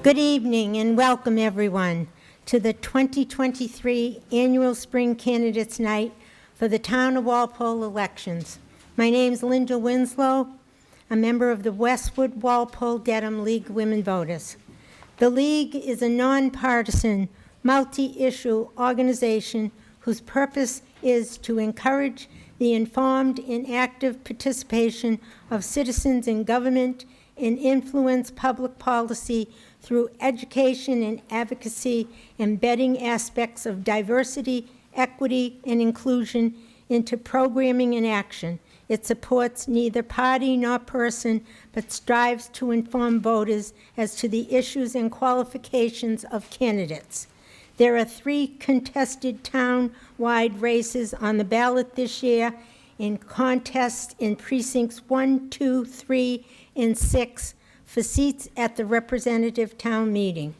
Good evening and welcome everyone to the 2023 Annual Spring Candidates Night for the Town of Walpole elections. My name is Linda Winslow, a member of the Westwood Walpole Dedham League of Women Voters. The League is a nonpartisan, multi-issue organization whose purpose is to encourage the informed and active participation of citizens in government and influence public policy through education and advocacy, embedding aspects of diversity, equity, and inclusion into programming and action. It supports neither party nor person, but strives to inform voters as to the issues and qualifications of candidates. There are 3 contested town-wide races on the ballot this year in contests in precincts 1, 2, 3, and 6 for seats at the representative town meeting.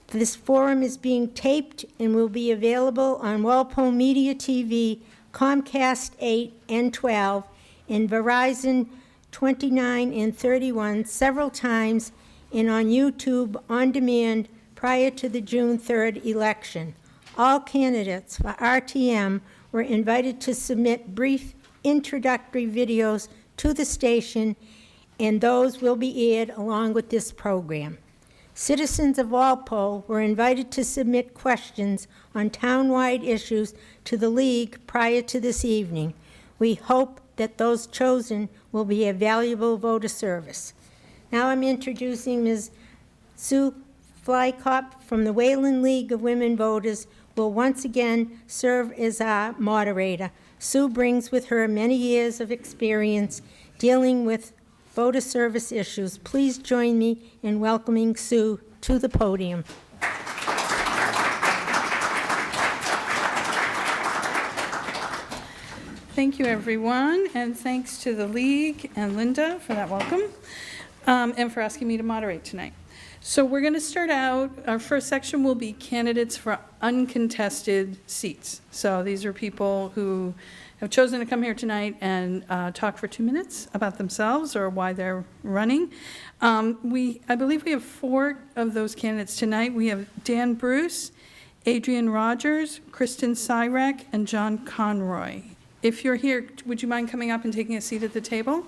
This forum is being taped and will be available on Walpole Media TV, Comcast 8 and 12, and Verizon 29 and 31 several times, and on YouTube on demand prior to the June 3rd election. All candidates for RTM were invited to submit brief introductory videos to the station, and those will be aired along with this program. Citizens of Walpole were invited to submit questions on town-wide issues to the League prior to this evening. We hope that those chosen will be a valuable voter service. Now I'm introducing Ms. Sue Flykop from the Wayland League of Women Voters will once again serve as our moderator. Sue brings with her many years of experience dealing with voter service issues. Please join me in welcoming Sue to the podium. Thank you, everyone, and thanks to the League and Linda for that welcome, and for asking me to moderate tonight. So we're going to start out, our first section will be candidates for uncontested seats. So these are people who have chosen to come here tonight and talk for 2 minutes about themselves or why they're running. I believe we have 4 of those candidates tonight. We have Dan Bruce, Adrian Rogers, Kristen Cyrek, and John Conroy. If you're here, would you mind coming up and taking a seat at the table?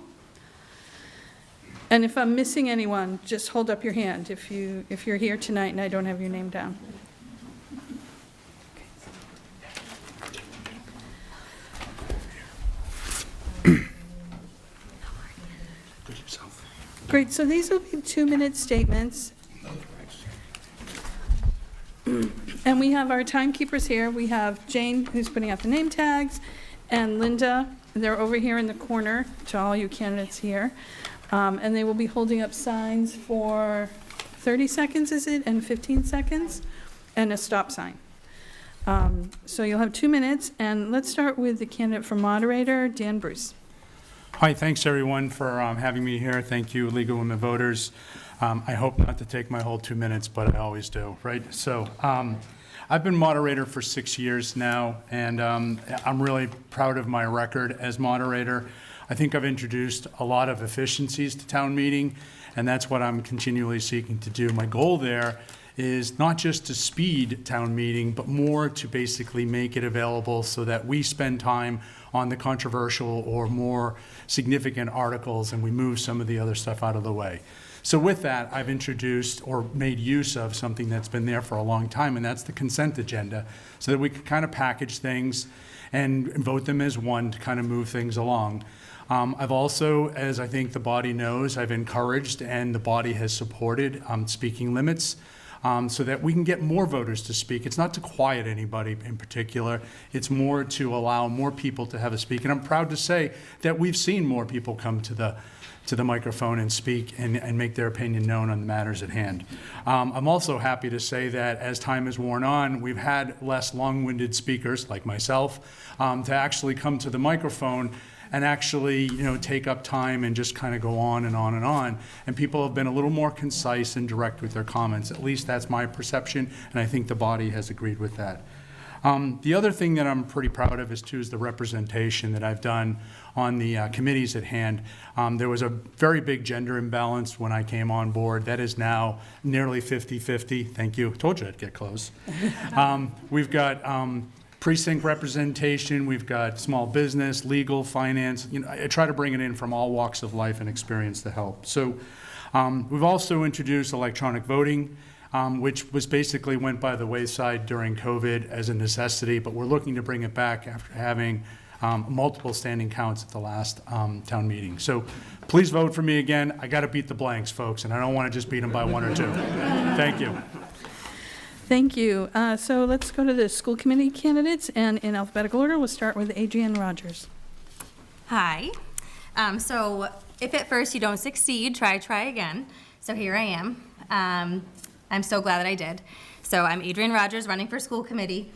And if I'm missing anyone, just hold up your hand if you're here tonight and I don't have your name down. Great, so these will be 2-minute statements. And we have our timekeepers here. We have Jane, who's putting out the name tags, and Linda. They're over here in the corner to all you candidates here. And they will be holding up signs for 30 seconds, is it, and 15 seconds, and a stop sign. So you'll have 2 minutes, and let's start with the candidate for moderator, Dan Bruce. Hi, thanks everyone for having me here. Thank you, League of Women Voters. I hope not to take my whole 2 minutes, but I always do, right? So I've been moderator for 6 years now, and I'm really proud of my record as moderator. I think I've introduced a lot of efficiencies to town meeting, and that's what I'm continually seeking to do. My goal there is not just to speed town meeting, but more to basically make it available so that we spend time on the controversial or more significant articles and we move some of the other stuff out of the way. So with that, I've introduced or made use of something that's been there for a long time, and that's the consent agenda, so that we can kind of package things and vote them as one to kind of move things along. I've also, as I think the body knows, I've encouraged and the body has supported speaking limits so that we can get more voters to speak. It's not to quiet anybody in particular. It's more to allow more people to have a speak. And I'm proud to say that we've seen more people come to the microphone and speak and make their opinion known on the matters at hand. I'm also happy to say that as time has worn on, we've had less long-winded speakers like myself to actually come to the microphone and actually, take up time and just kind of go on and on and on. And people have been a little more concise and direct with their comments. At least that's my perception, and I think the body has agreed with that. The other thing that I'm pretty proud of is the representation that I've done on the committees at hand. There was a very big gender imbalance when I came on board. That is now nearly 50-50. Thank you. Told you I'd get close. We've got precinct representation. We've got small business, legal, finance. I try to bring it in from all walks of life and experience to help. So we've also introduced electronic voting, which was basically went by the wayside during COVID as a necessity, but we're looking to bring it back after having multiple standing counts at the last town meeting. So please vote for me again. I got to beat the blanks, folks, and I don't want to just beat them by 1 or 2. Thank you. Thank you. So let's go to the school committee candidates, and in alphabetical order, we'll start with Adrienne Rogers. Hi. So if at first you don't succeed, try again. So here I am. I'm so glad that I did. So I'm Adrienne Rogers, running for school committee.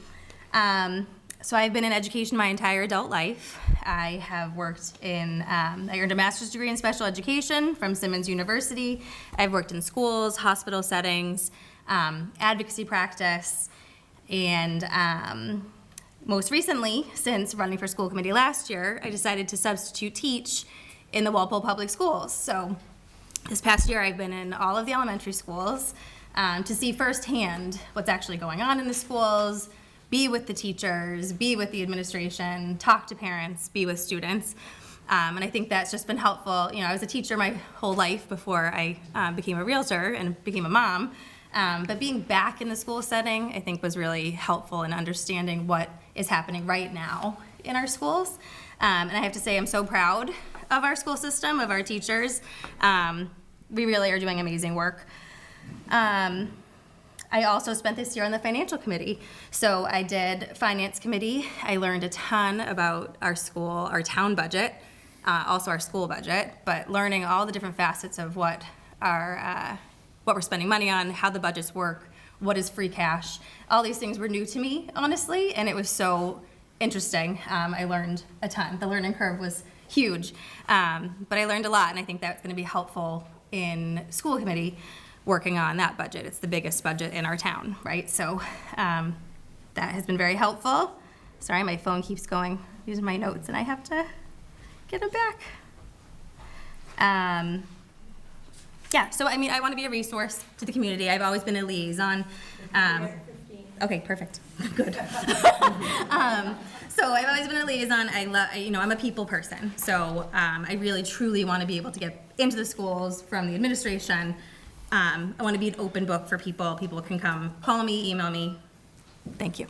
So I've been in education my entire adult life. I have worked in, I earned a master's degree in special education from Simmons University. I've worked in schools, hospital settings, advocacy practice, and most recently, since running for school committee last year, I decided to substitute teach in the Walpole Public Schools. So this past year, I've been in all of the elementary schools to see firsthand what's actually going on in the schools, be with the teachers, be with the administration, talk to parents, be with students. And I think that's just been helpful. I was a teacher my whole life before I became a realtor and became a mom. But being back in the school setting, I think, was really helpful in understanding what is happening right now in our schools. And I have to say, I'm so proud of our school system, of our teachers. We really are doing amazing work. I also spent this year on the financial committee. So I did finance committee. I learned a ton about our school, our town budget, also our school budget, but learning all the different facets of what we're spending money on, how the budgets work, what is free cash. All these things were new to me, honestly, and it was so interesting. I learned a ton. The learning curve was huge, but I learned a lot, and I think that's going to be helpful in school committee working on that budget. It's the biggest budget in our town, right? So that has been very helpful. Sorry, my phone keeps going, using my notes, and I have to get them back. Yeah, so I want to be a resource to the community. I've always been a liaison. Okay, perfect. Good. So I've always been a liaison. I'm a people person. So I really, truly want to be able to get into the schools from the administration. I want to be an open book for people. People can come call me, email me. Thank you.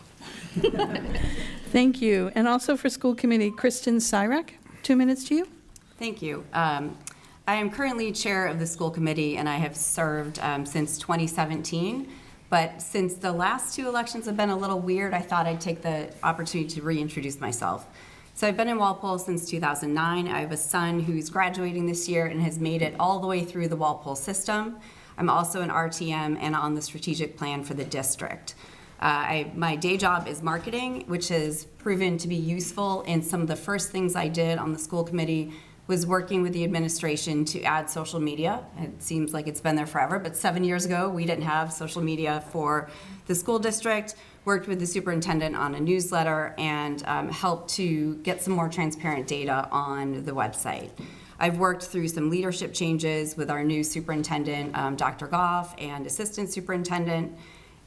Thank you. And also for school committee, Kristen Cyrek, 2 minutes to you. Thank you. I am currently chair of the school committee, and I have served since 2017. But since the last 2 elections have been a little weird, I thought I'd take the opportunity to reintroduce myself. So I've been in Walpole since 2009. I have a son who's graduating this year and has made it all the way through the Walpole system. I'm also an RTM and on the strategic plan for the district. My day job is marketing, which has proven to be useful. And some of the first things I did on the school committee was working with the administration to add social media. It seems like it's been there forever, but 7 years ago, we didn't have social media for the school district. Worked with the superintendent on a newsletter and helped to get some more transparent data on the website. I've worked through some leadership changes with our new superintendent, Dr. Goff, and assistant superintendent,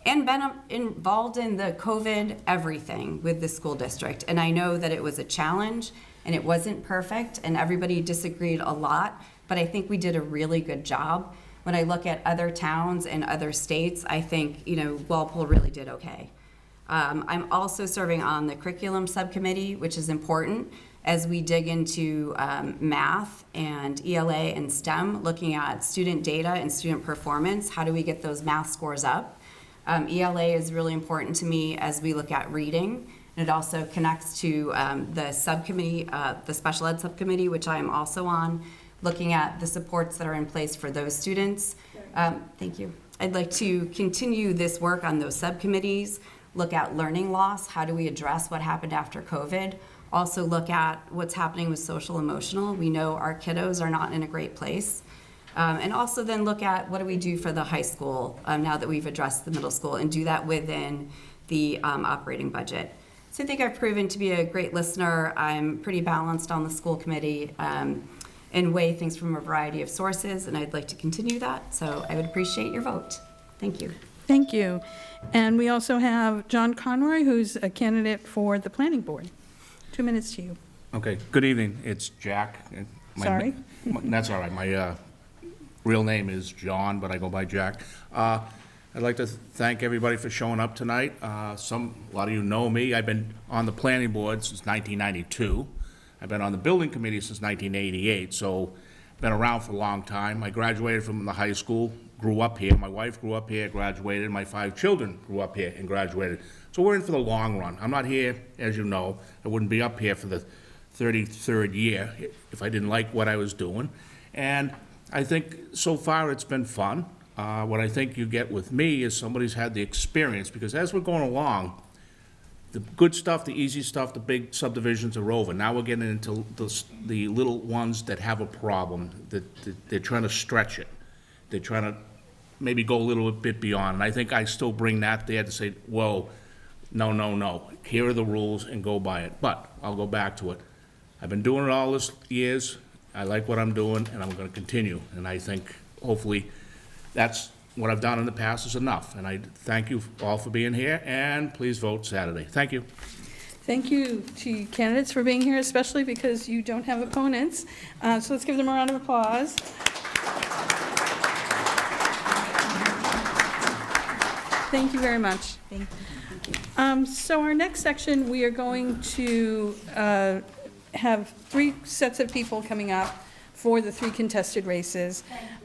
and been involved in the COVID everything with the school district. And I know that it was a challenge, and it wasn't perfect, and everybody disagreed a lot, but I think we did a really good job. When I look at other towns and other states, I think, Walpole really did okay. I'm also serving on the curriculum subcommittee, which is important as we dig into math and ELA and STEM, looking at student data and student performance. How do we get those math scores up? ELA is really important to me as we look at reading. And it also connects to the subcommittee, the special ed subcommittee, which I am also on, looking at the supports that are in place for those students. Thank you. I'd like to continue this work on those subcommittees, look at learning loss. How do we address what happened after COVID? Also look at what's happening with social emotional. We know our kiddos are not in a great place. And also then look at what do we do for the high school now that we've addressed the middle school, and do that within the operating budget. So I think I've proven to be a great listener. I'm pretty balanced on the school committee and weigh things from a variety of sources, and I'd like to continue that. So I would appreciate your vote. Thank you. Thank you. And we also have John Conroy, who's a candidate for the planning board. 2 minutes to you. Okay, good evening, it's Jack. Sorry. That's all right, my real name is John, but I go by Jack. I'd like to thank everybody for showing up tonight. A lot of you know me, I've been on the planning board since 1992. I've been on the building committee since 1988, so been around for a long time. I graduated from the high school, grew up here. My wife grew up here, graduated. My 5 children grew up here and graduated. So we're in for the long run. I'm not here, as you know. I wouldn't be up here for the 33rd year if I didn't like what I was doing. And I think so far it's been fun. What I think you get with me is somebody's had the experience, because as we're going along, the good stuff, the easy stuff, the big subdivisions are over. Now we're getting into the little ones that have a problem, that they're trying to stretch it. They're trying to maybe go a little bit beyond. And I think I still bring that there to say, whoa, no. Here are the rules and go by it. But I'll go back to it. I've been doing it all this years. I like what I'm doing, and I'm going to continue. And I think hopefully that's what I've done in the past is enough. And I thank you all for being here, and please vote Saturday. Thank you. Thank you to you candidates for being here, especially because you don't have opponents. So let's give them a round of applause. Thank you very much. Thank So our next section, we are going to have 3 sets of people coming up for the 3 contested races.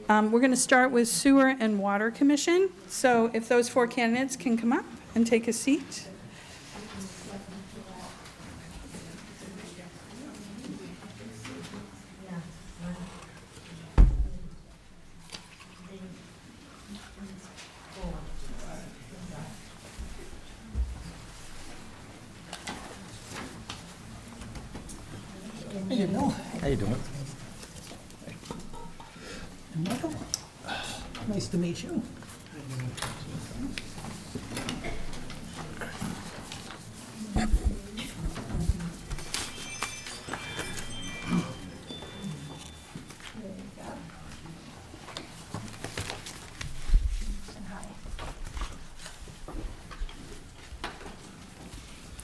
We're going to start with Sewer and Water Commission. So if those 4 candidates can come up and take a seat. How you doing? How you doing? Michael, nice to meet you.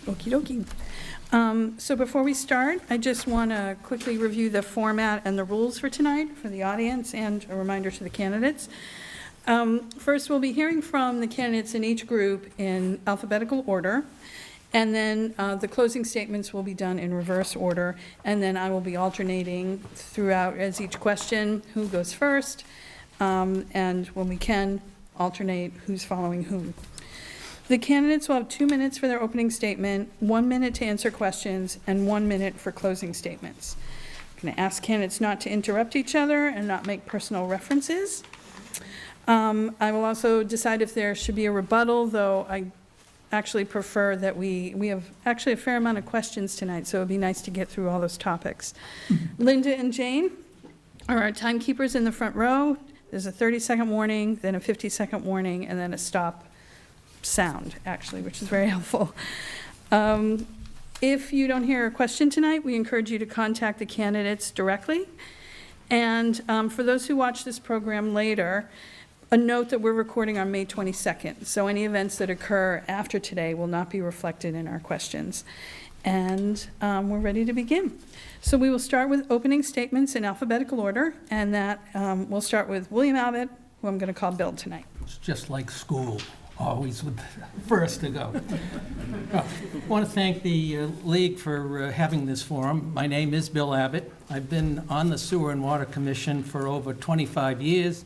Okie dokie. So before we start, I just want to quickly review the format and the rules for tonight for the audience and a reminder to the candidates. First, we'll be hearing from the candidates in each group in alphabetical order, and then the closing statements will be done in reverse order, and then I will be alternating throughout as each question who goes first, and when we can, alternate who's following whom. The candidates will have 2 minutes for their opening statement, 1 minute to answer questions, and 1 minute for closing statements. I'm going to ask candidates not to interrupt each other and not make personal references. I will also decide if there should be a rebuttal, though I actually prefer that we have actually a fair amount of questions tonight, so it would be nice to get through all those topics. Linda and Jane are our timekeepers in the front row. There's a 30-second warning, then a 50-second warning, and then a stop sound, actually, which is very helpful. If you don't hear a question tonight, we encourage you to contact the candidates directly. And for those who watch this program later, a note that we're recording on May 22nd. So any events that occur after today will not be reflected in our questions. And we're ready to begin. So we will start with opening statements in alphabetical order, and that we'll start with William Abbott, who I'm going to call Bill tonight. It's just like school, always with first to go. I want to thank the League for having this forum. My name is Bill Abbott. I've been on the Sewer and Water Commission for over 25 years,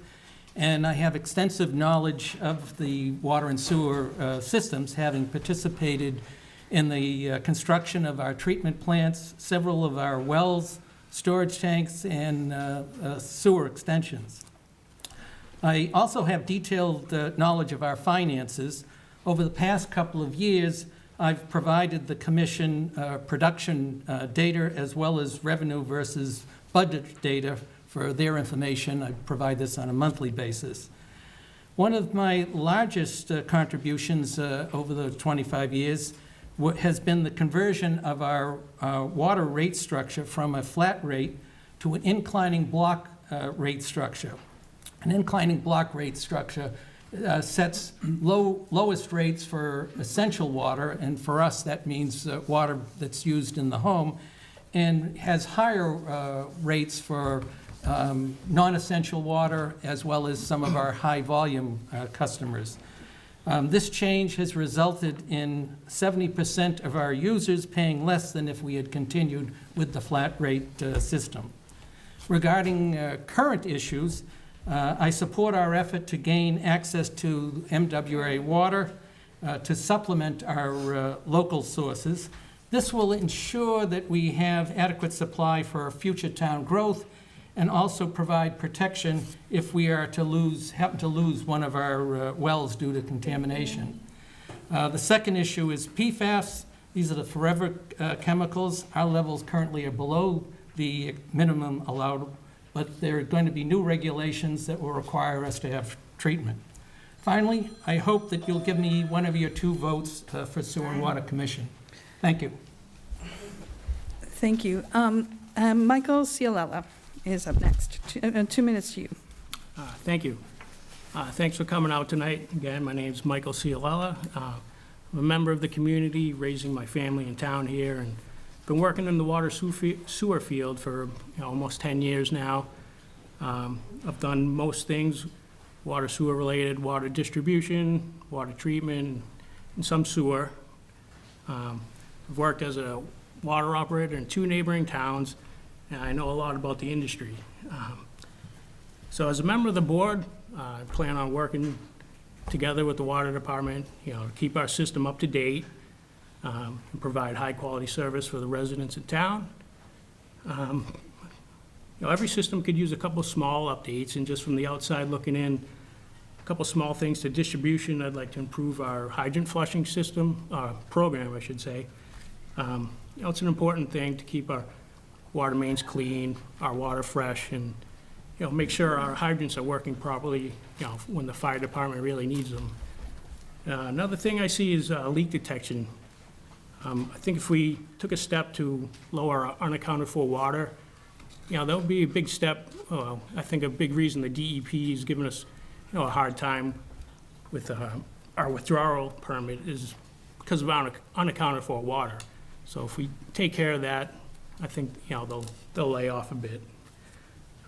and I have extensive knowledge of the water and sewer systems, having participated in the construction of our treatment plants, several of our wells, storage tanks, and sewer extensions. I also have detailed knowledge of our finances. Over the past couple of years, I've provided the Commission production data as well as revenue versus budget data for their information. I provide this on a monthly basis. One of my largest contributions over the 25 years has been the conversion of our water rate structure from a flat rate to an inclining block rate structure. An inclining block rate structure sets lowest rates for essential water, and for us that means water that's used in the home, and has higher rates for non-essential water, as well as some of our high-volume customers. This change has resulted in 70% of our users paying less than if we had continued with the flat rate system. Regarding current issues, I support our effort to gain access to MWA water to supplement our local sources. This will ensure that we have adequate supply for future town growth, and also provide protection if we are to happen to lose one of our wells due to contamination. The second issue is PFAS. These are the forever chemicals. Our levels currently are below the minimum allowed, but there are going to be new regulations that will require us to have treatment. Finally, I hope that you'll give me one of your 2 votes for Sewer and Water Commission. Thank you. Thank you. Michael Cialella is up next. 2 minutes to you. Thank you. Thanks for coming out tonight. Again, my name's Michael Cialella. I'm a member of the community, raising my family in town here, and been working in the water sewer field for almost 10 years now. I've done most things water sewer related, water distribution, water treatment, and some sewer. I've worked as a water operator in 2 neighboring towns, and I know a lot about the industry. So as a member of the board, I plan on working together with the water department, to keep our system up to date, and provide high-quality service for the residents in town. Every system could use a couple small updates, and just from the outside looking in, a couple small things to distribution. I'd like to improve our hydrant flushing system, program, I should say. It's an important thing to keep our water mains clean, our water fresh, and make sure our hydrants are working properly, when the fire department really needs them. Another thing I see is leak detection. I think if we took a step to lower our unaccounted for water, that would be a big step. I think a big reason the DEP is giving us, a hard time with our withdrawal permit is because of unaccounted for water. So if we take care of that, I think, they'll lay off a bit.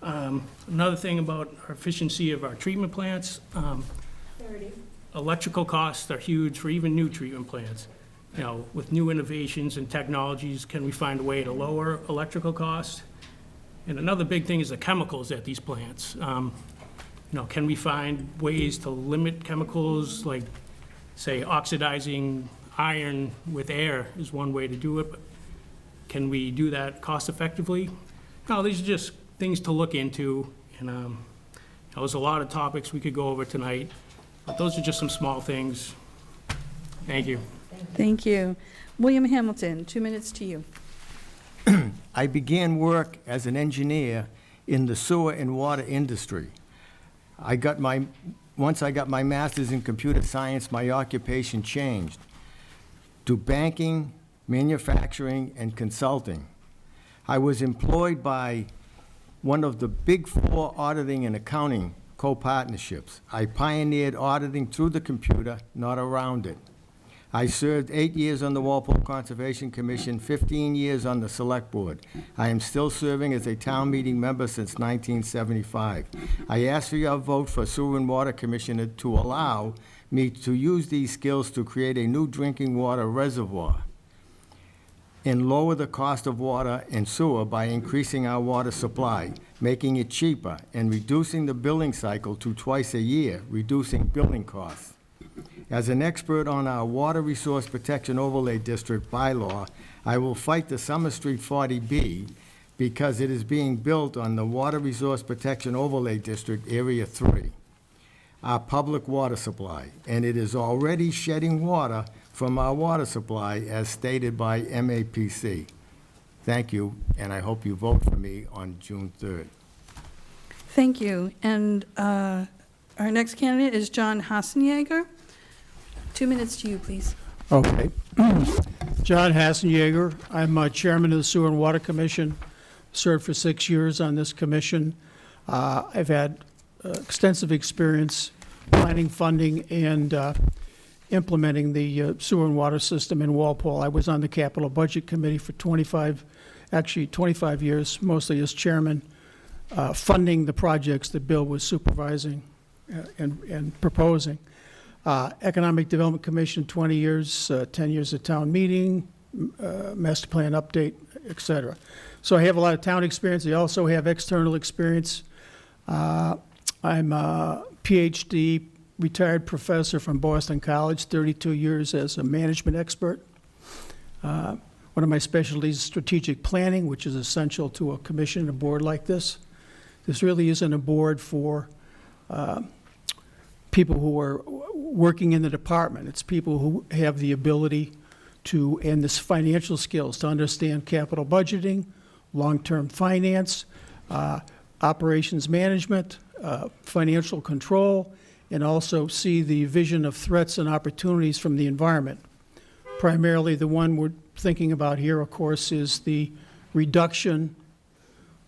Another thing about our efficiency of our treatment plants, electrical costs are huge for even new treatment plants. With new innovations and technologies, can we find a way to lower electrical costs? And another big thing is the chemicals at these plants. Can we find ways to limit chemicals, like, say, oxidizing iron with air is one way to do it, but can we do that cost effectively? No, these are just things to look into, and there's a lot of topics we could go over tonight, but those are just some small things. Thank you. Thank you. William Hamilton, 2 minutes to you. I began work as an engineer in the sewer and water industry. Once I got my master's in computer science, my occupation changed to banking, manufacturing, and consulting. I was employed by one of the big 4 auditing and accounting co-partnerships. I pioneered auditing through the computer, not around it. I served 8 years on the Walpole Conservation Commission, 15 years on the Select Board. I am still serving as a town meeting member since 1975. I ask for your vote for Sewer and Water Commissioner to allow me to use these skills to create a new drinking water reservoir and lower the cost of water and sewer by increasing our water supply, making it cheaper, and reducing the billing cycle to twice a year, reducing billing costs. As an expert on our Water Resource Protection Overlay District bylaw, I will fight the Summer Street 40B because it is being built on the Water Resource Protection Overlay District Area 3, our public water supply, and it is already shedding water from our water supply as stated by MAPC. Thank you, and I hope you vote for me on June 3rd. Thank you. And Our next candidate is John Hassenjaeger. 2 minutes to you, please. Okay. John Hassenjaeger. I'm chairman of the Sewer and Water Commission, served for 6 years on this commission. I've had extensive experience planning, funding, and implementing the sewer and water system in Walpole. I was on the Capital Budget Committee for 25 years, mostly as chairman, funding the projects that Bill was supervising and proposing. Economic Development Commission, 20 years, 10 years at town meeting, master plan update, et cetera. So I have a lot of town experience. I also have external experience. I'm a PhD retired professor from Boston College, 32 years as a management expert. One of my specialties is strategic planning, which is essential to a commission and a board like this. This really isn't a board for people who are working in the department. It's people who have the ability to, and this financial skills, to understand capital budgeting, long-term finance, operations management, financial control, and also see the vision of threats and opportunities from the environment. Primarily, the one we're thinking about here, of course, is the reduction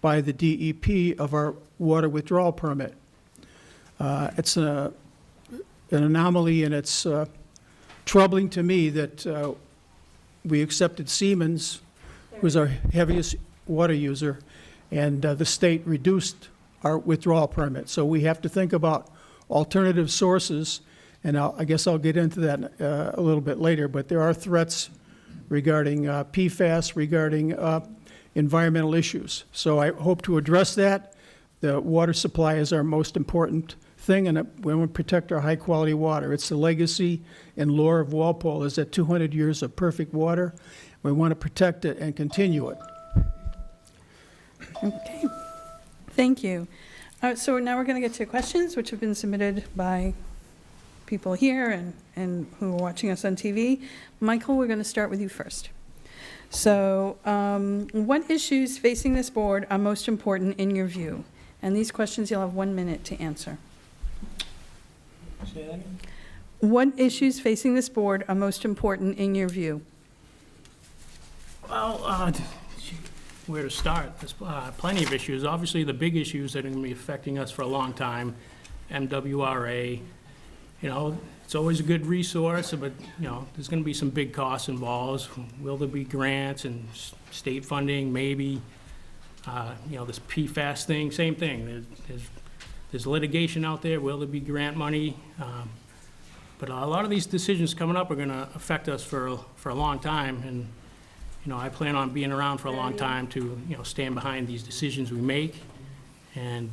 by the DEP of our water withdrawal permit. It's an anomaly, and it's troubling to me that we accepted Siemens, who's our heaviest water user, and the state reduced our withdrawal permit. So we have to think about alternative sources, and I guess I'll get into that a little bit later, but there are threats regarding PFAS, regarding environmental issues. So I hope to address that. The water supply is our most important thing, and we want to protect our high-quality water. It's the legacy and lore of Walpole is that 200 years of perfect water. We want to protect it and continue it. Okay, thank you. So now we're going to get to questions which have been submitted by people here and who are watching us on TV. Michael, we're going to start with you first. So what issues facing this board are most important in your view? And these questions you'll have 1 minute to answer. Say that again? What issues facing this board are most important in your view? Well, where to start? There's plenty of issues. Obviously, the big issues that are going to be affecting us for a long time, MWRA, you know, it's always a good resource, but, you know, there's going to be some big costs involved. Will there be grants and state funding? Maybe. You know, this PFAS thing, same thing. There's litigation out there. Will there be grant money? But a lot of these decisions coming up are going to affect us for a long time, and you know, I plan on being around for a long time to, you know, stand behind these decisions we make. And,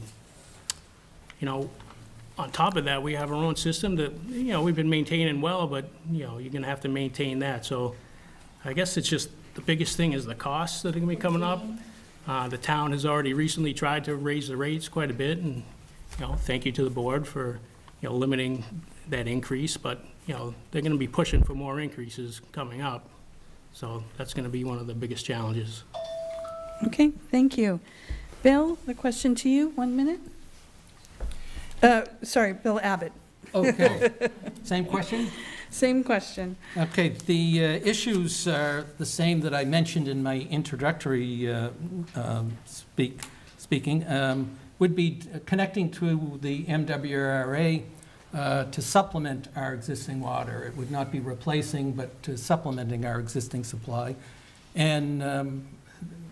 you know, on top of that, we have our own system that, you know, we've been maintaining well, but, you know, you're going to have to maintain that. So I guess it's just the biggest thing is the costs that are going to be coming up. The town has already recently tried to raise the rates quite a bit, and, you know, thank you to the board for, you know, limiting that increase, but, you know, they're going to be pushing for more increases coming up. So that's going to be one of the biggest challenges. Okay, thank you. Bill, the question to you, 1 minute. Sorry, Bill Abbott. Okay. Same question? Same question. Okay, the issues are the same that I mentioned in my introductory speaking, would be connecting to the MWRA to supplement our existing water. It would not be replacing, but to supplementing our existing supply. And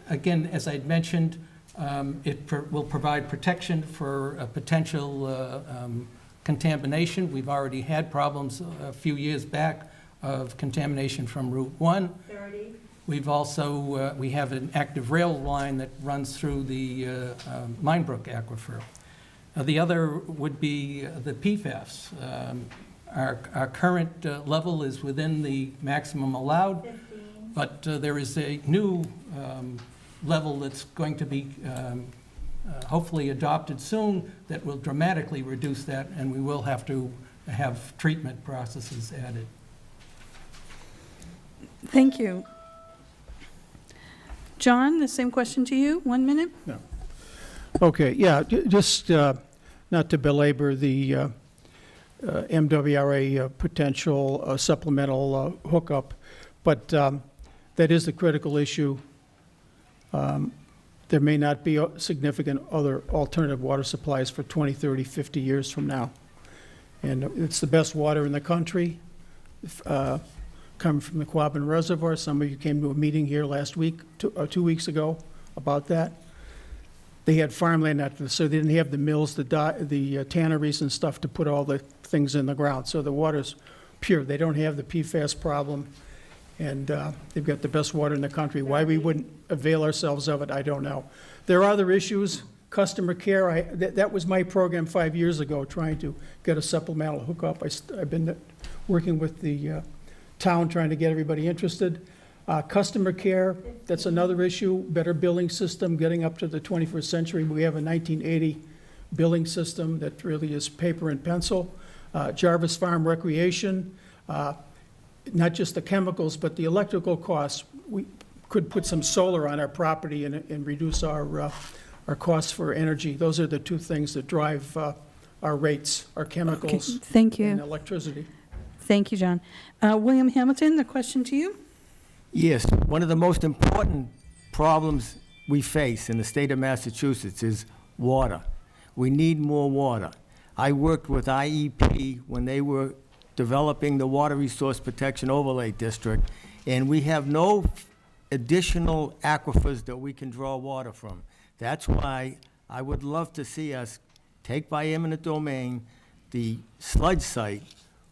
again, as I'd mentioned, will provide protection for a potential contamination. We've already had problems a few years back of contamination from Route 1. 30. We've also, we have an active rail line that runs through the Minebrook aquifer. The other would be the PFAS. Our current level is within the maximum allowed, 15. But there is a new level that's going to be hopefully adopted soon that will dramatically reduce that, and we will have to have treatment processes added. Thank you. John, the same question to you, 1 minute. Okay, yeah, just not to belabor the MWRA potential supplemental hookup, but that is the critical issue. There may not be significant other alternative water supplies for 20, 30, 50 years from now. And it's the best water in the country, coming from the Quabbin Reservoir. Some of you came to a meeting here last week, 2 weeks ago, about that. They had farmland out there, so they didn't have the mills, the tanneries and stuff to put all the things in the ground. So the water's pure. They don't have the PFAS problem, and they've got the best water in the country. Why we wouldn't avail ourselves of it, I don't know. There are other issues. Customer care, that was my program 5 years ago, trying to get a supplemental hookup. I've been working with the town, trying to get everybody interested. Customer care, that's another issue. Better billing system, getting up to the 21st century. We have a 1980 billing system that really is paper and pencil. Jarvis Farm Recreation, not just the chemicals, but the electrical costs. We could put some solar on our property and reduce our costs for energy. Those are the two things that drive our rates, our chemicals. Okay, thank you. And electricity. Thank you, John. William Hamilton, the question to you. Yes, one of the most important problems we face in the state of Massachusetts is water. We need more water. I worked with IEP when they were developing the Water Resource Protection Overlay District, and we have no additional aquifers that we can draw water from. That's why I would love to see us take by eminent domain the sludge site,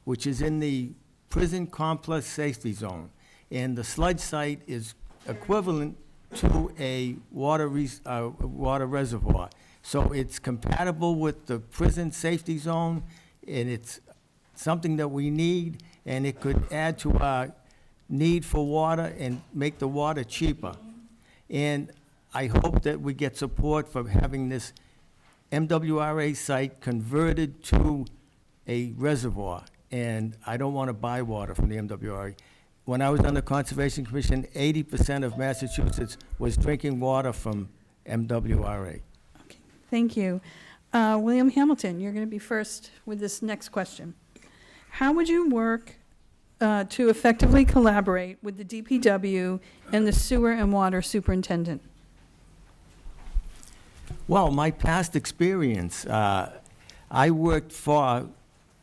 which is in the prison complex safety zone. And the sludge site is equivalent to a water reservoir. So it's compatible with the prison safety zone, and it's something that we need, and it could add to our need for water and make the water cheaper. And I hope that we get support for having this MWRA site converted to a reservoir. And I don't want to buy water from the MWRA. When I was on the Conservation Commission, 80% of Massachusetts was drinking water from MWRA. Okay, thank you. William Hamilton, you're going to be first with this next question. How would you work to effectively collaborate with the DPW and the sewer and water superintendent? Well, my past experience, I worked for a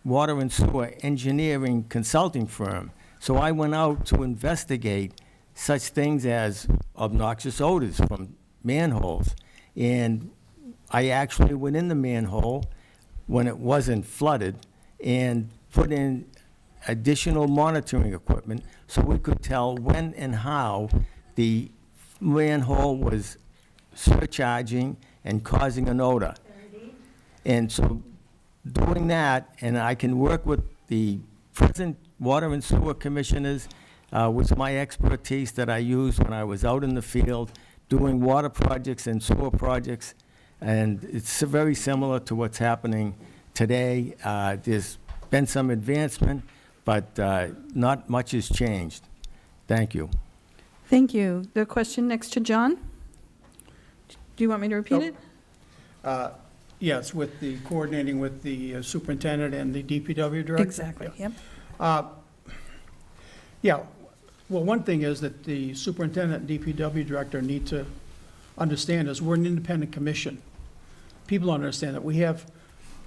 water and sewer engineering consulting firm. So I went out to investigate such things as obnoxious odors from manholes. And I actually went in the manhole when it wasn't flooded and put in additional monitoring equipment so we could tell when and how the manhole was surcharging and causing an odor. And so doing that, and I can work with the present water and sewer commissioners, was my expertise that I used when I was out in the field doing water projects and sewer projects. And it's very similar to what's happening today. There's been some advancement, but not much has changed. Thank you. Thank you. The question next to John. Do you want me to repeat it? Yes, with the coordinating with the superintendent and the DPW director. Exactly, yep. Yeah, well, one thing is that the superintendent and DPW director need to understand is we're an independent commission. People don't understand that. We have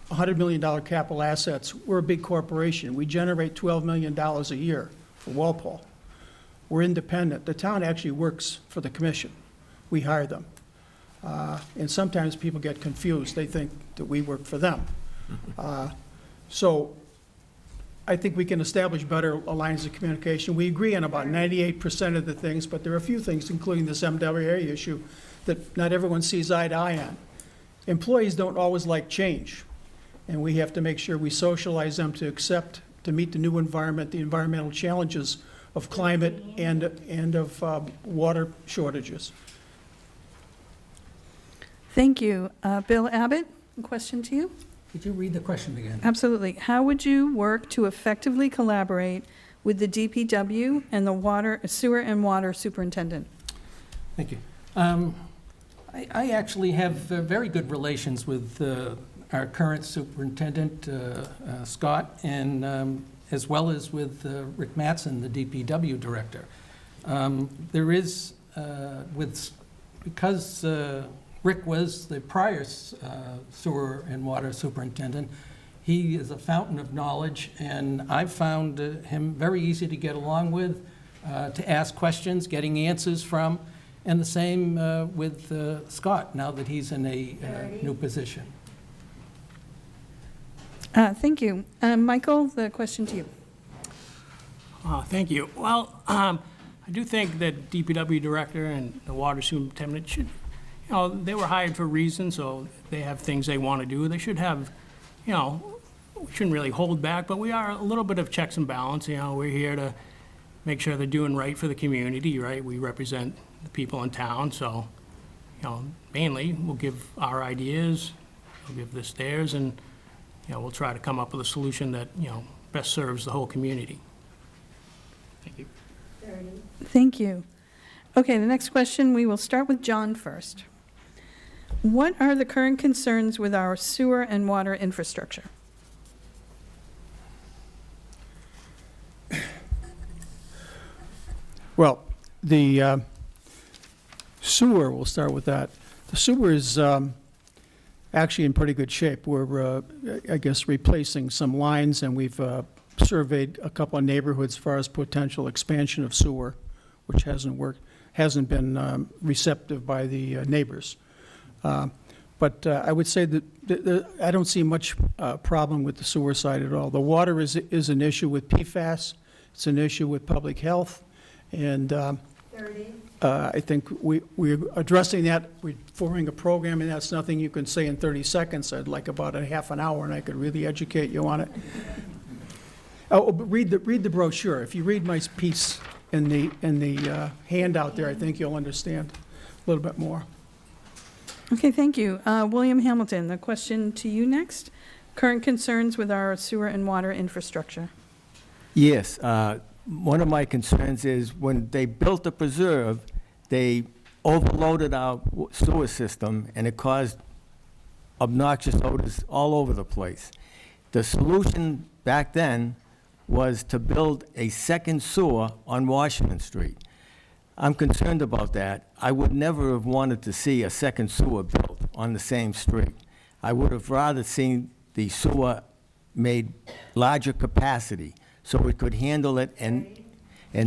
$100 million capital assets. We're a big corporation. We generate $12 million a year for Walpole. We're independent. The town actually works for the commission. We hire them. And sometimes people get confused. They think that we work for them. So I think we can establish better lines of communication. We agree on about 98% of the things, but there are a few things, including this MWA issue, that not everyone sees eye to eye on. Employees don't always like change, and we have to make sure we socialize them to accept, to meet the new environment, the environmental challenges of climate and of water shortages. Thank you. Bill Abbott, a question to you. Could you read the question again? Absolutely. How would you work to effectively collaborate with the DPW and the sewer and water superintendent? Thank you. I actually have very good relations with our current superintendent, Scott, and as well as with Rick Mattson, the DPW director. There is, because Rick was the prior sewer and water superintendent, he is a fountain of knowledge, and I've found him very easy to get along with, to ask questions, getting answers from, and the same with Scott, now that he's in a new position. Thank you. Michael, the question to you. Thank you. Well, I do think that DPW director and the water superintendent should, they were hired for a reason, so they have things they want to do. They should have, we shouldn't really hold back, but we are a little bit of checks and balance. We're here to make sure they're doing right for the community, right? We represent the people in town, so, mainly we'll give our ideas, we'll give this theirs, and, we'll try to come up with a solution that, best serves the whole community. Thank you. Thank you. Okay, the next question, we will start with John first. What are the current concerns with our sewer and water infrastructure? Well, the sewer, we'll start with that. The sewer is actually in pretty good shape. We're, I guess, replacing some lines, and we've surveyed a couple of neighborhoods as far as potential expansion of sewer, which hasn't been receptive by the neighbors. But I would say that I don't see much problem with the sewer side at all. The water is an issue with PFAS. It's an issue with public health. And I think we're addressing that. We're forming a program, and that's nothing you can say in 30 seconds. I'd like about a half an hour, and I could really educate you on it. Oh, but read the brochure. If you read my piece in the handout there, I think you'll understand a little bit more. Okay, thank you. William Hamilton, the question to you next. Current concerns with our sewer and water infrastructure. Yes, one of my concerns is when they built the preserve, they overloaded our sewer system, and it caused obnoxious odors all over the place. The solution back then was to build a second sewer on Washington Street. I'm concerned about that. I would never have wanted to see a second sewer built on the same street. I would have rather seen the sewer made larger capacity so it could handle it and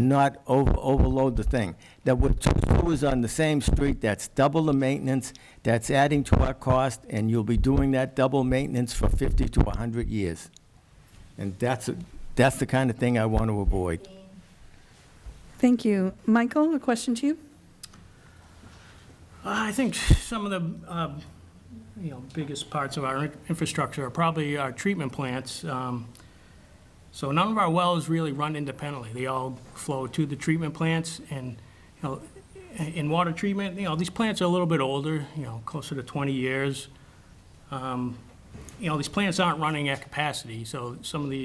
not overload the thing. That with two sewers on the same street, that's double the maintenance, that's adding to our cost, and you'll be doing that double maintenance for 50 to 100 years. And that's the kind of thing I want to avoid. Thank you. Michael, a question to you. I think some of the biggest parts of our infrastructure are probably our treatment plants. So none of our wells really run independently. They all flow to the treatment plants, and in water treatment, these plants are a little bit older, closer to 20 years. These plants aren't running at capacity. So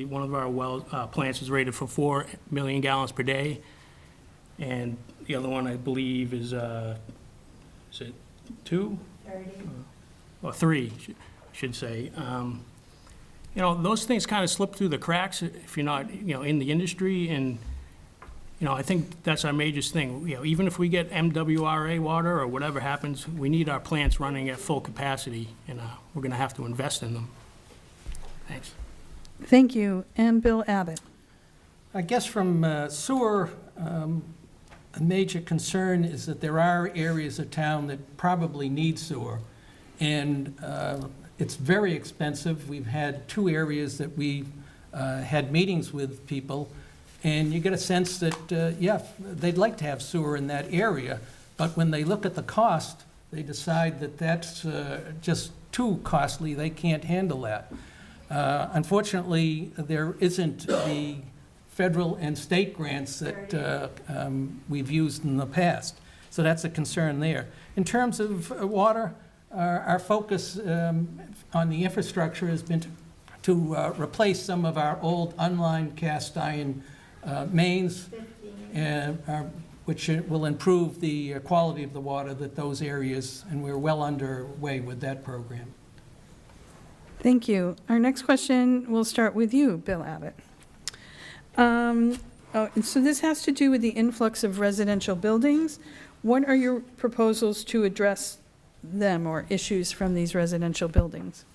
one of our plants is rated for 4 million gallons per day. And the other one, I believe, is it 2? 30. Or 3, I should say. Those things kind of slip through the cracks if you're not, in the industry. And, I think that's our major thing. Even if we get MWRA water or whatever happens, we need our plants running at full capacity, and we're going to have to invest in them. Thanks. Thank you. And Bill Abbott. I guess from sewer, a major concern is that there are areas of town that probably need sewer. And it's very expensive. We've had 2 areas that we had meetings with people, and you get a sense that, yeah, they'd like to have sewer in that area, but when they look at the cost, they decide that that's just too costly. They can't handle that. Unfortunately, there isn't the federal and state grants that we've used in the past. So that's a concern there. In terms of water, our focus on the infrastructure has been to replace some of our old unlined cast iron mains, which will improve the quality of the water that those areas, and we're well underway with that program. Thank you. Our next question will start with you, Bill Abbott. And so this has to do with the influx of residential buildings. What are your proposals to address them or issues from these residential buildings?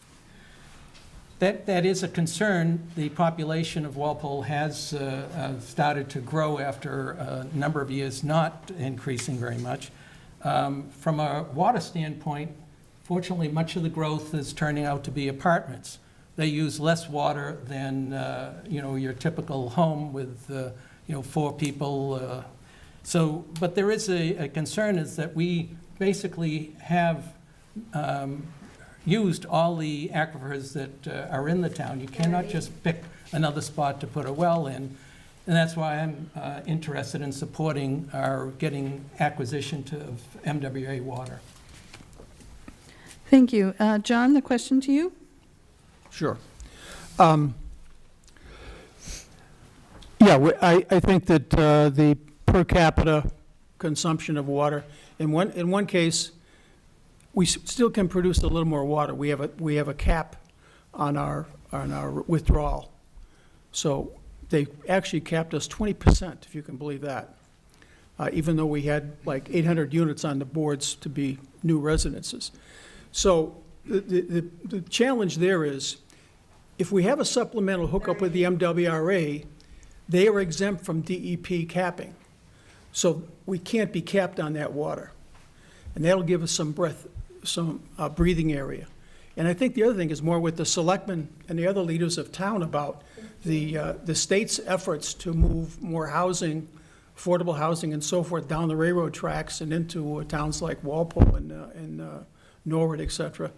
That is a concern. The population of Walpole has started to grow after a number of years not increasing very much. From a water standpoint, fortunately, much of the growth is turning out to be apartments. They use less water than your typical home with 4 people. But there is a concern is that we basically have used all the aquifers that are in the town. You cannot just pick another spot to put a well in. And that's why I'm interested in supporting our getting acquisition of MWA water. Thank you. John, the question to you? Sure. I think that the per capita consumption of water, in one case, we still can produce a little more water. We have a cap on our withdrawal. So they actually capped us 20%, if you can believe that, even though we had like 800 units on the boards to be new residences. So the challenge there is, if we have a supplemental hookup with the MWRA, they are exempt from DEP capping. So we can't be capped on that water. And that'll give us some breathing area. And I think the other thing is more with the selectmen and the other leaders of town about the state's efforts to move more housing, affordable housing and so forth down the railroad tracks and into towns like Walpole and Norwood, et cetera.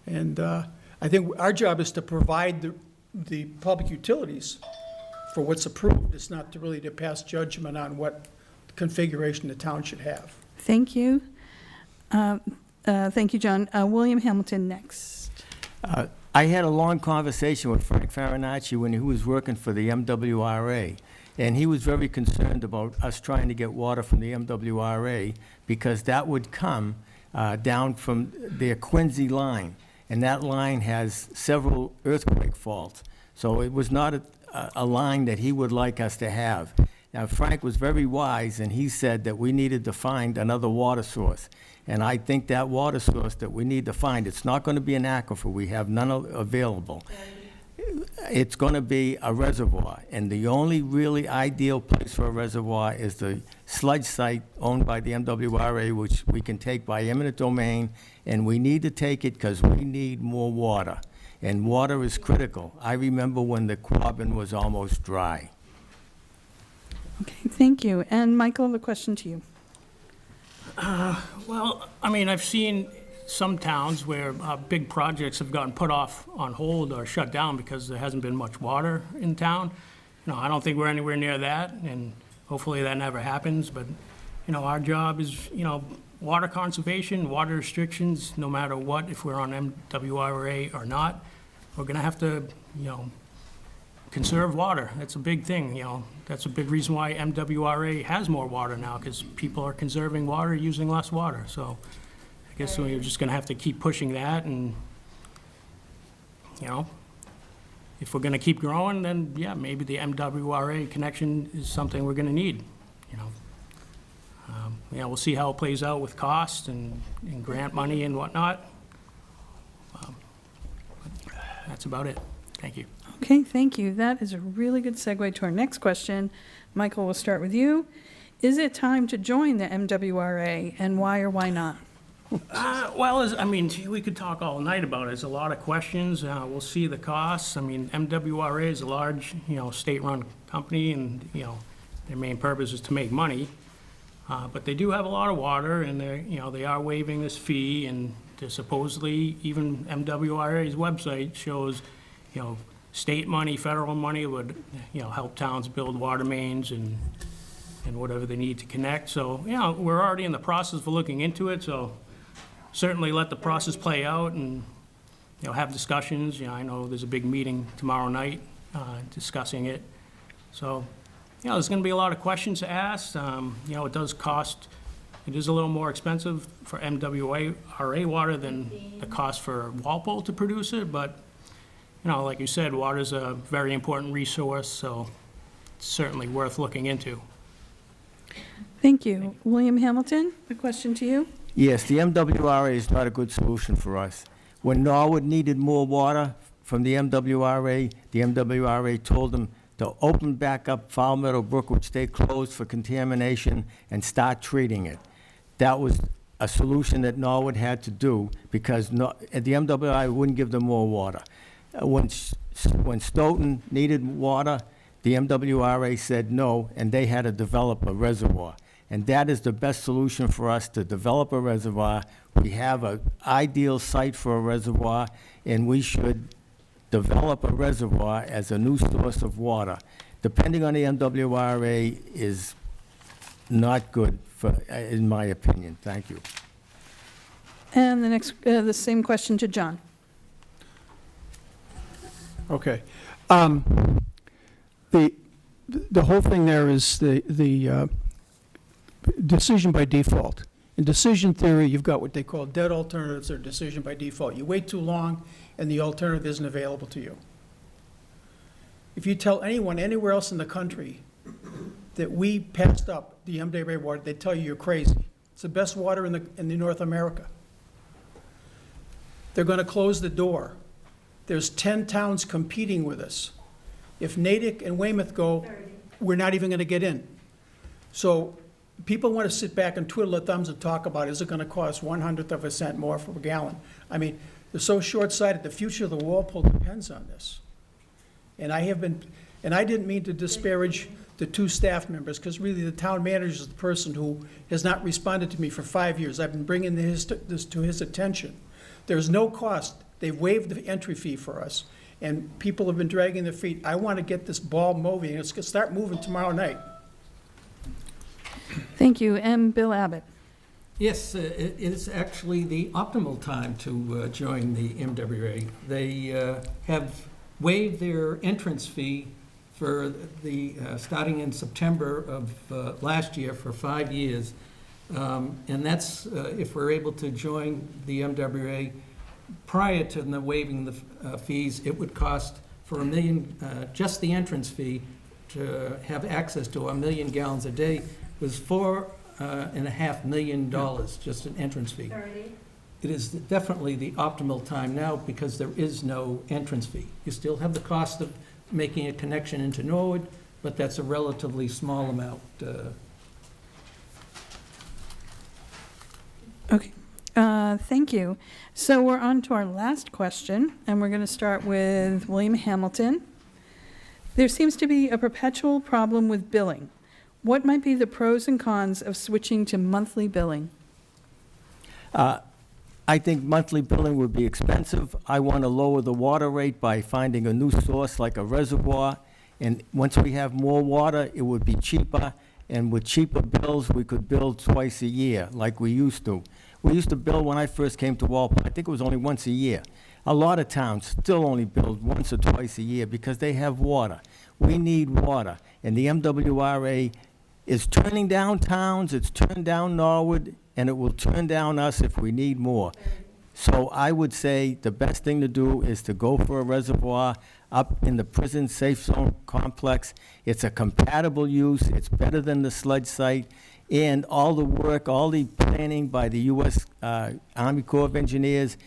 And I think our job is to provide the public utilities for what's approved. It's not to really to pass judgment on what configuration the town should have. Thank you. Thank you, John. William Hamilton next. I had a long conversation with Frank Farinacci when he was working for the MWRA, and he was very concerned about us trying to get water from the MWRA because that would come down from their Quincy line, and that line has several earthquake faults. So it was not a line that he would like us to have. Now, Frank was very wise, and he said that we needed to find another water source. And I think that water source that we need to find, it's not going to be an aquifer. We have none available. It's going to be a reservoir. And the only really ideal place for a reservoir is the sludge site owned by the MWRA, which we can take by eminent domain. And we need to take it because we need more water. And water is critical. I remember when the Quabbin was almost dry. Okay, thank you. And Michael, the question to you. Well, I mean, I've seen some towns where big projects have gotten put off on hold or shut down because there hasn't been much water in town. I don't think we're anywhere near that, and hopefully that never happens. But, our job is, water conservation, water restrictions, no matter what, if we're on MWRA or not, we're going to have to, conserve water. That's a big thing, That's a big reason why MWRA has more water now, because people are conserving water, using less water. So I guess we're just going to have to keep pushing that, and, if we're going to keep growing, then, yeah, maybe the MWRA connection is something we're going to need, we'll see how it plays out with cost and grant money and whatnot. That's about it. Thank you. Okay, thank you. That is a really good segue to our next question. Michael, we'll start with you. Is it time to join the MWRA, and why or why not? We could talk all night about it. There's a lot of questions. We'll see the costs. MWRA is a large, state-run company, and, their main purpose is to make money. But they do have a lot of water, and they are waiving this fee, and they're supposedly, even MWRA's website shows, state money, federal money would, help towns build water mains and whatever they need to connect. So, we're already in the process of looking into it, so certainly let the process play out and, have discussions. I know there's a big meeting tomorrow night discussing it. So, there's going to be a lot of questions asked. It does cost, it is a little more expensive for MWRA water than the cost for Walpole to produce it, but like you said, water's a very important resource, so it's certainly worth looking into. Thank you. William Hamilton, a question to you. Yes, the MWRA is not a good solution for us. When Norwood needed more water from the MWRA told them to open back up Foul Meadow Brook, which they closed for contamination, and start treating it. That was a solution that Norwood had to do because the MWRA wouldn't give them more water. When Stoughton needed water, the MWRA said no, and they had to develop a reservoir. And that is the best solution for us, to develop a reservoir. We have an ideal site for a reservoir, and we should develop a reservoir as a new source of water. Depending on the MWRA is not good, in my opinion. Thank you. And the next, the same question to John. Okay. The whole thing there is the decision by default. In decision theory, you've got what they call dead alternatives or decision by default. You wait too long, and the alternative isn't available to you. If you tell anyone anywhere else in the country that we passed up the MWRA water, they tell you you're crazy. It's the best water in the North America. They're going to close the door. There's 10 towns competing with us. If Natick and Weymouth go, we're not even going to get in. So people want to sit back and twiddle their thumbs and talk about, is it going to cost 1/100th of a cent more per gallon? I mean, they're so short-sighted. The future of the Walpole depends on this. And I didn't mean to disparage the two staff members, because really the town manager is the person who has not responded to me for 5 years. I've been bringing this to his attention. There's no cost. They've waived the entry fee for us, and people have been dragging their feet. I want to get this ball moving. It's going to start moving tomorrow night. Thank you. And Bill Abbott. Yes, it is actually the optimal time to join the MWRA. They have waived their entrance fee for the, starting in September of last year for 5 years. And that's, if we're able to join the MWRA prior to the waiving the fees, it would cost for $1 million, just the entrance fee, to have access to 1 million gallons a day was $4.5 million, just an entrance fee. It is definitely the optimal time now because there is no entrance fee. You still have the cost of making a connection into Norwood, but that's a relatively small amount. Okay. Thank you. So we're on to our last question, and we're going to start with William Hamilton. There seems to be a perpetual problem with billing. What might be the pros and cons of switching to monthly billing? I think monthly billing would be expensive. I want to lower the water rate by finding a new source like a reservoir. And once we have more water, it would be cheaper. And with cheaper bills, we could bill twice a year like we used to. We used to bill, when I first came to Walpole, I think it was only once a year. A lot of towns still only bill once or twice a year because they have water. We need water. And the MWRA is turning down towns, it's turned down Norwood, and it will turn down us if we need more. So I would say the best thing to do is to go for a reservoir up in the prison safe zone complex. It's a compatible use, it's better than the sludge site, and all the work, all the planning by the U.S. Army Corps of Engineers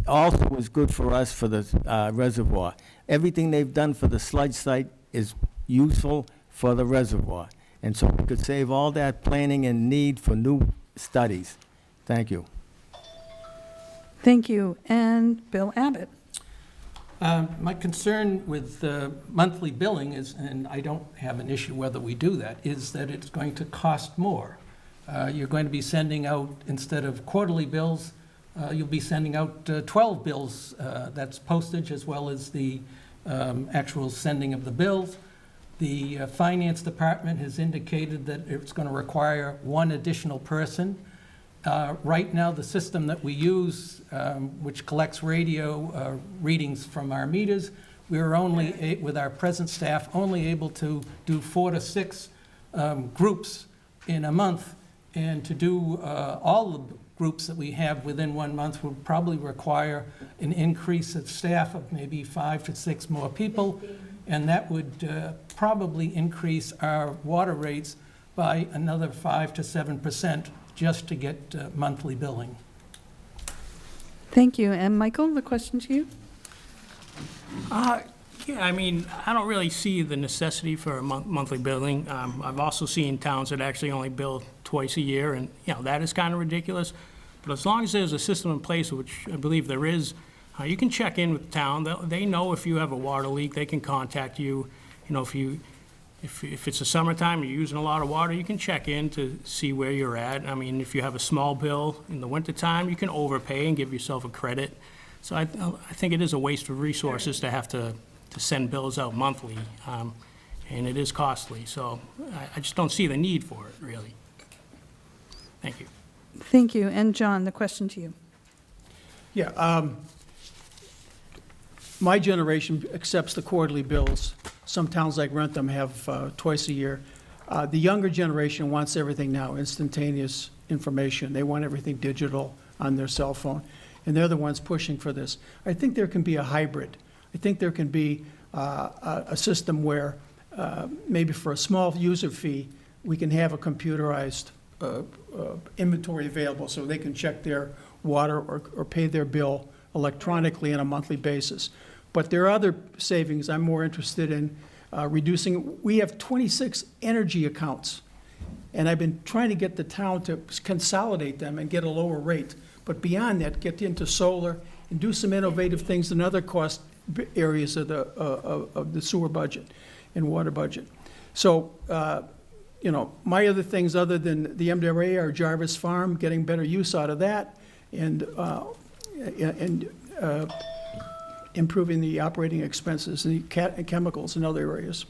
also was good for us for the reservoir. Everything they've done for the sludge site is useful for the reservoir. And so we could save all that planning and need for new studies. Thank you. Thank you. And Bill Abbott. My concern with monthly billing is, and I don't have an issue whether we do that, is that it's going to cost more. You're going to be sending out, instead of quarterly bills, you'll be sending out 12 bills. That's postage as well as the actual sending of the bills. The finance department has indicated that it's going to require one additional person. Right now, the system that we use, which collects radio readings from our meters, we're only, with our present staff, only able to do 4 to 6 groups in a month, And to do all the groups that we have within 1 month would probably require an increase of staff of maybe 5 to 6 more people, and that would probably increase our water rates by another 5 to 7% just to get monthly billing. Thank you. And Michael, the question to you? Yeah, I mean, I don't really see the necessity for a monthly billing. I've also seen towns that actually only bill twice a year, and, you know, that is kind of ridiculous. But as long as there's a system in place, which I believe there is, you can check in with the town. They know if you have a water leak, they can contact you. You know, if it's the summertime, you're using a lot of water, you can check in to see where you're at. I mean, if you have a small bill in the wintertime, you can overpay and give yourself a credit. So I think it is a waste of resources to have to send bills out monthly, and it is costly. So I just don't see the need for it, really. Thank you. Thank you. And John, the question to you. Yeah, my generation accepts the quarterly bills. Some towns like Rentham have twice a year. The younger generation wants everything now, instantaneous information. They want everything digital on their cell phone, and they're the ones pushing for this. I think there can be a hybrid. I think there can be a system where maybe for a small user fee, we can have a computerized inventory available so they can check their water or pay their bill electronically on a monthly basis. But there are other savings I'm more interested in reducing. We have 26 energy accounts, and I've been trying to get the town to consolidate them and get a lower rate. But beyond that, get into solar and do some innovative things in other cost areas of the sewer budget and water budget. So, you know, my other things other than the MWA are Jarvis Farm, getting better use out of that, and improving the operating expenses, the chemicals and other areas.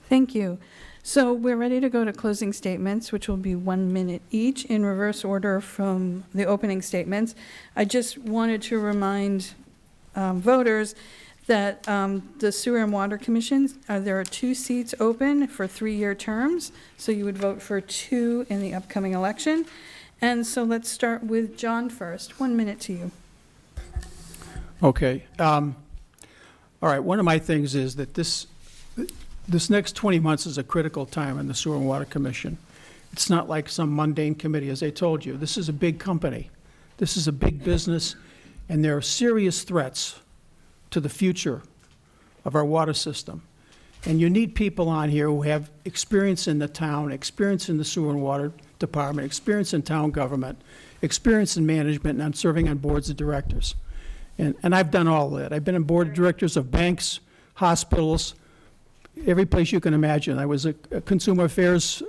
Thank you. So we're ready to go to closing statements, which will be 1 minute each in reverse order from the opening statements. I just wanted to remind voters that the Sewer and Water Commission, there are 2 seats open for 3-year terms, so you would vote for 2 in the upcoming election. And so let's start with John first. 1 minute to you. Okay. All right, one of my things is that this next 20 months is a critical time in the Sewer and Water Commission. It's not like some mundane committee, as I told you. This is a big company. This is a big business, and there are serious threats to the future of our water system. And you need people on here who have experience in the town, experience in the sewer and water department, experience in town government, experience in management, and I'm serving on boards of directors. And I've done all that. I've been on board of directors of banks, hospitals, every place you can imagine. I was a consumer affairs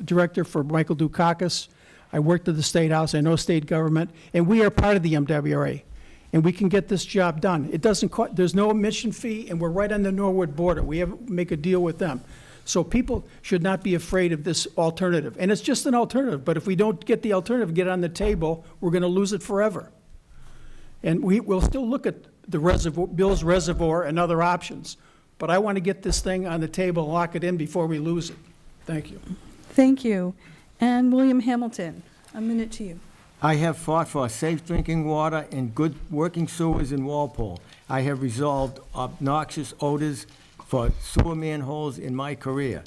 director for Michael Dukakis. I worked at the State House. I know state government. And we are part of the MWRA. And we can get this job done. It doesn't cost, there's no admission fee, and we're right on the Norwood border. We make a deal with them. So people should not be afraid of this alternative. And it's just an alternative, but if we don't get the alternative, get it on the table, we're gonna lose it forever. And we'll still look at the reservoir, Bill's Reservoir and other options. But I want to get this thing on the table and lock it in before we lose it. Thank you. Thank you. And William Hamilton, 1 minute to you. I have fought for safe drinking water and good working sewers in Walpole. I have resolved obnoxious odors for sewer manholes in my career.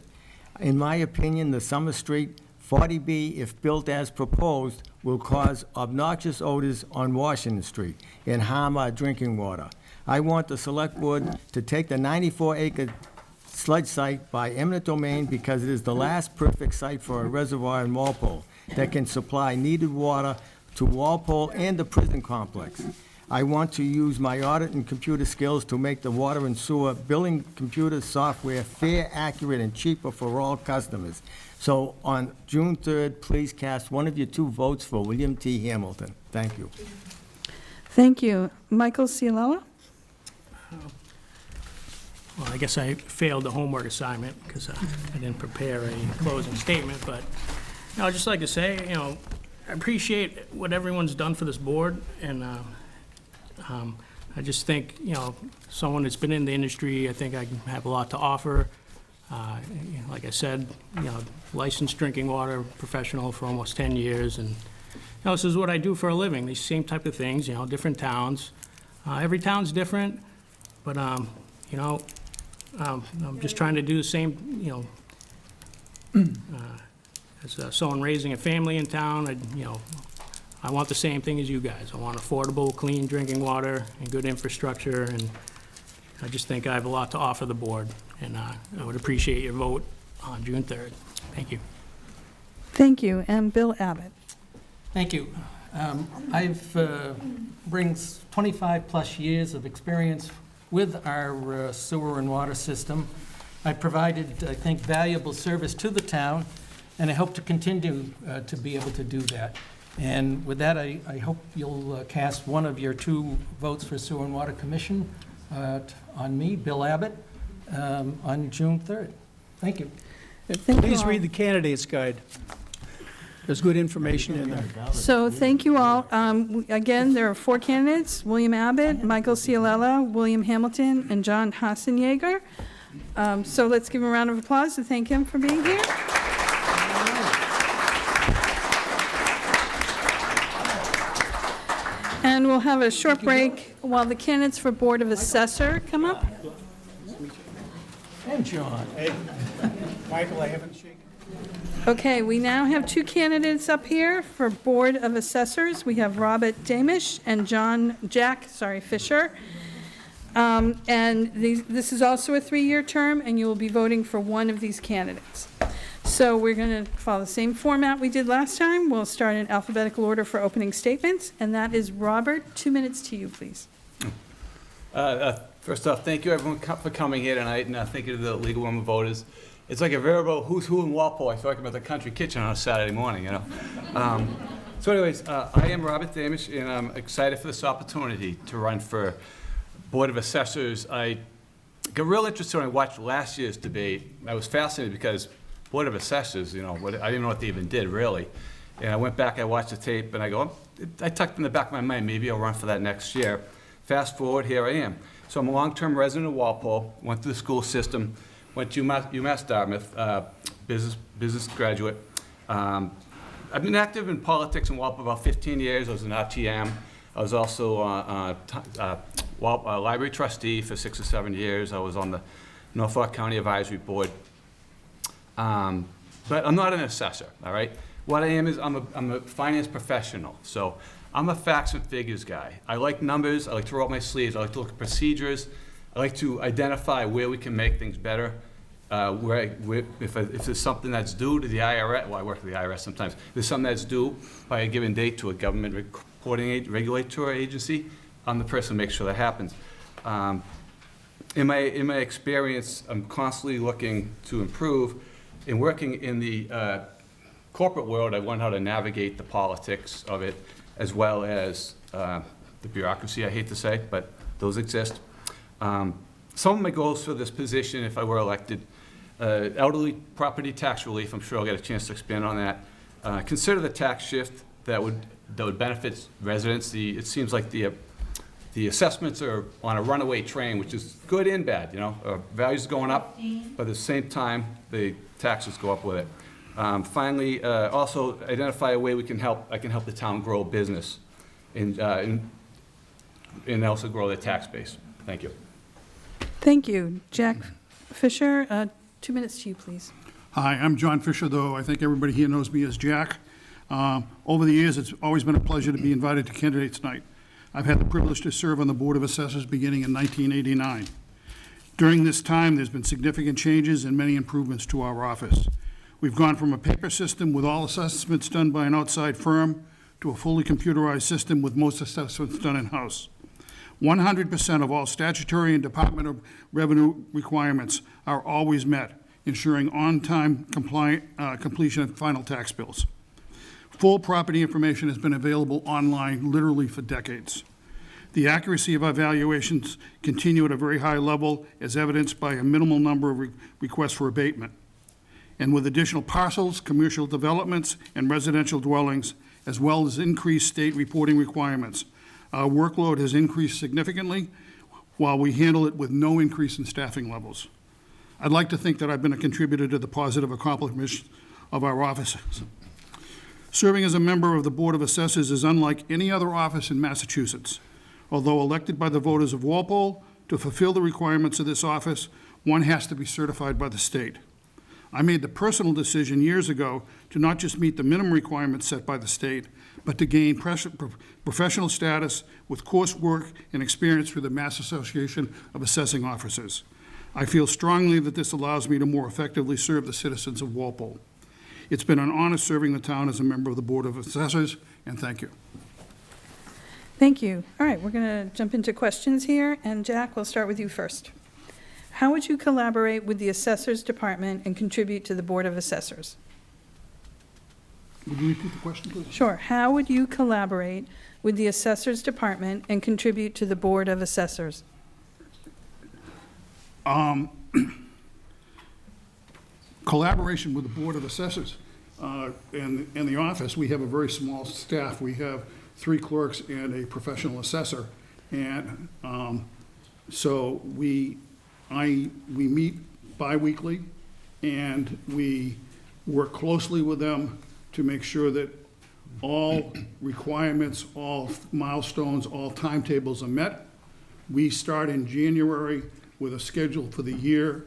In my opinion, the Summer Street 40B, if built as proposed, will cause obnoxious odors on Washington Street and harm our drinking water. I want the Select Board to take the 94-acre sludge site by eminent domain because it is the last perfect site for a reservoir in Walpole that can supply needed water to Walpole and the prison complex. I want to use my audit and computer skills to make the water and sewer billing computer software fair, accurate, and cheaper for all customers. So on June 3rd, please cast one of your 2 votes for William T. Hamilton. Thank you. Thank you. Michael Cialella? Well, I guess I failed the homework assignment because I didn't prepare a closing statement, but you know, I'd just like to say, you know, I appreciate what everyone's done for this board, and I just think, you know, someone that's been in the industry, I think I can have a lot to offer. Like I said, licensed drinking water professional for almost 10 years, and this is what I do for a living, these same type of things, different towns. Every town's different, but, I'm just trying to do the same, as someone raising a family in town, I want the same thing as you guys. I want affordable, clean drinking water and good infrastructure, and I just think I have a lot to offer the board, and I would appreciate your vote on June 3rd. Thank you. Thank you. And Bill Abbott. Thank you. I've brings 25-plus years of experience with our sewer and water system. I provided, I think, valuable service to the town, and I hope to continue to be able to do that. And with that, I hope you'll cast one of your 2 votes for Sewer and Water Commission on me, Bill Abbott, on June 3rd. Thank you. Please read the candidates guide. There's good information in there. So thank you all. Again, there are 4 candidates: William Abbott, Michael Cialella, William Hamilton, and John Hassenjaeger. So let's give him a round of applause to thank him for being here. And we'll have a short break while the candidates for Board of Assessor come up. And John. Hey, Michael, I haven't shaken. Okay, we now have 2 candidates up here for Board of Assessors. We have Robert Damisch and Jack Fisher. And this is also a 3-year term, and you will be voting for one of these candidates. So we're going to follow the same format we did last time. We'll start in alphabetical order for opening statements, and that is Robert. 2 minutes to you, please. First off, thank you everyone for coming here tonight, and thank you to the League of Women Voters. It's like a veritable who's who in Walpole. I feel like I'm at the country kitchen on a Saturday morning, So anyways, I am Robert Damisch, and I'm excited for this opportunity to run for Board of Assessors. I got real interested when I watched last year's debate. I was fascinated because Board of Assessors, I didn't know what they even did, really. And I went back, I watched the tape, and I tucked in the back of my mind, maybe I'll run for that next year. Fast forward, here I am. So I'm a long-term resident of Walpole, went through the school system, went to UMass Dartmouth, business graduate. I've been active in politics in Walpole about 15 years. I was an RTM. I was also a library trustee for 6 or 7 years. I was on the Norfolk County Advisory Board. But I'm not an assessor, all right? What I am is I'm a finance professional. So I'm a facts and figures guy. I like numbers. I like to roll up my sleeves. I like to look at procedures. I like to identify where we can make things better. If there's something that's due to the IRS, well, I work for the IRS sometimes. If there's something that's due by a given date to a government reporting regulatory agency, I'm the person who makes sure that happens. In my experience, I'm constantly looking to improve. In working in the corporate world, I learned how to navigate the politics of it, as well as the bureaucracy, I hate to say, but those exist. Some of my goals for this position, if I were elected, elderly property tax relief, I'm sure I'll get a chance to expand on that. Consider the tax shift that would benefit residents. It seems like the assessments are on a runaway train, which is good and bad, values going up, but at the same time, the taxes go up with it. Finally, also identify a way I can help the town grow business and also grow their tax base. Thank you. Thank you. Jack Fisher, 2 minutes to you, please. Hi, I'm John Fisher, though I think everybody here knows me as Jack. Over the years, it's always been a pleasure to be invited to Candidates Night. I've had the privilege to serve on the Board of Assessors beginning in 1989. During this time, there's been significant changes and many improvements to our office. We've gone from a paper system with all assessments done by an outside firm to a fully computerized system with most assessments done in-house. 100% of all statutory and Department of Revenue requirements are always met, ensuring on-time completion of final tax bills. Full property information has been available online literally for decades. The accuracy of our valuations continue at a very high level, as evidenced by a minimal number of requests for abatement. And with additional parcels, commercial developments, and residential dwellings, as well as increased state reporting requirements, our workload has increased significantly, while we handle it with no increase in staffing levels. I'd like to think that I've been a contributor to the positive accomplishments of our offices. Serving as a member of the Board of Assessors is unlike any other office in Massachusetts. Although elected by the voters of Walpole, to fulfill the requirements of this office, one has to be certified by the state. I made the personal decision years ago to not just meet the minimum requirements set by the state, but to gain professional status with coursework and experience through the Mass Association of Assessing Officers. I feel strongly that this allows me to more effectively serve the citizens of Walpole. It's been an honor serving the town as a member of the Board of Assessors, and thank you. Thank you. All right, we're going to jump into questions here, and Jack, we'll start with you first. How would you collaborate with the Assessors Department and contribute to the Board of Assessors? Would you repeat the question, please? Sure. How would you collaborate with the Assessors Department and contribute to the Board of Assessors? Collaboration with the Board of Assessors and the office. We have a very small staff. We have 3 clerks and a professional assessor. And so we meet bi-weekly, and we work closely with them to make sure that all requirements, all milestones, all timetables are met. We start in January with a schedule for the year,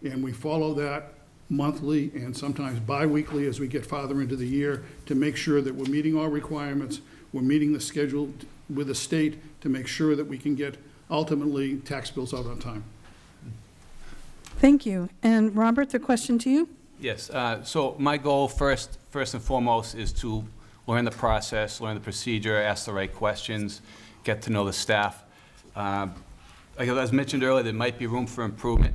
and we follow that monthly and sometimes bi-weekly as we get farther into the year to make sure that we're meeting all requirements, we're meeting the schedule with the state to make sure that we can get ultimately tax bills out on time. Thank you. And Robert, the question to you? Yes, so my goal first and foremost is to learn the process, learn the procedure, ask the right questions, get to know the staff. Like I was mentioned earlier, there might be room for improvement,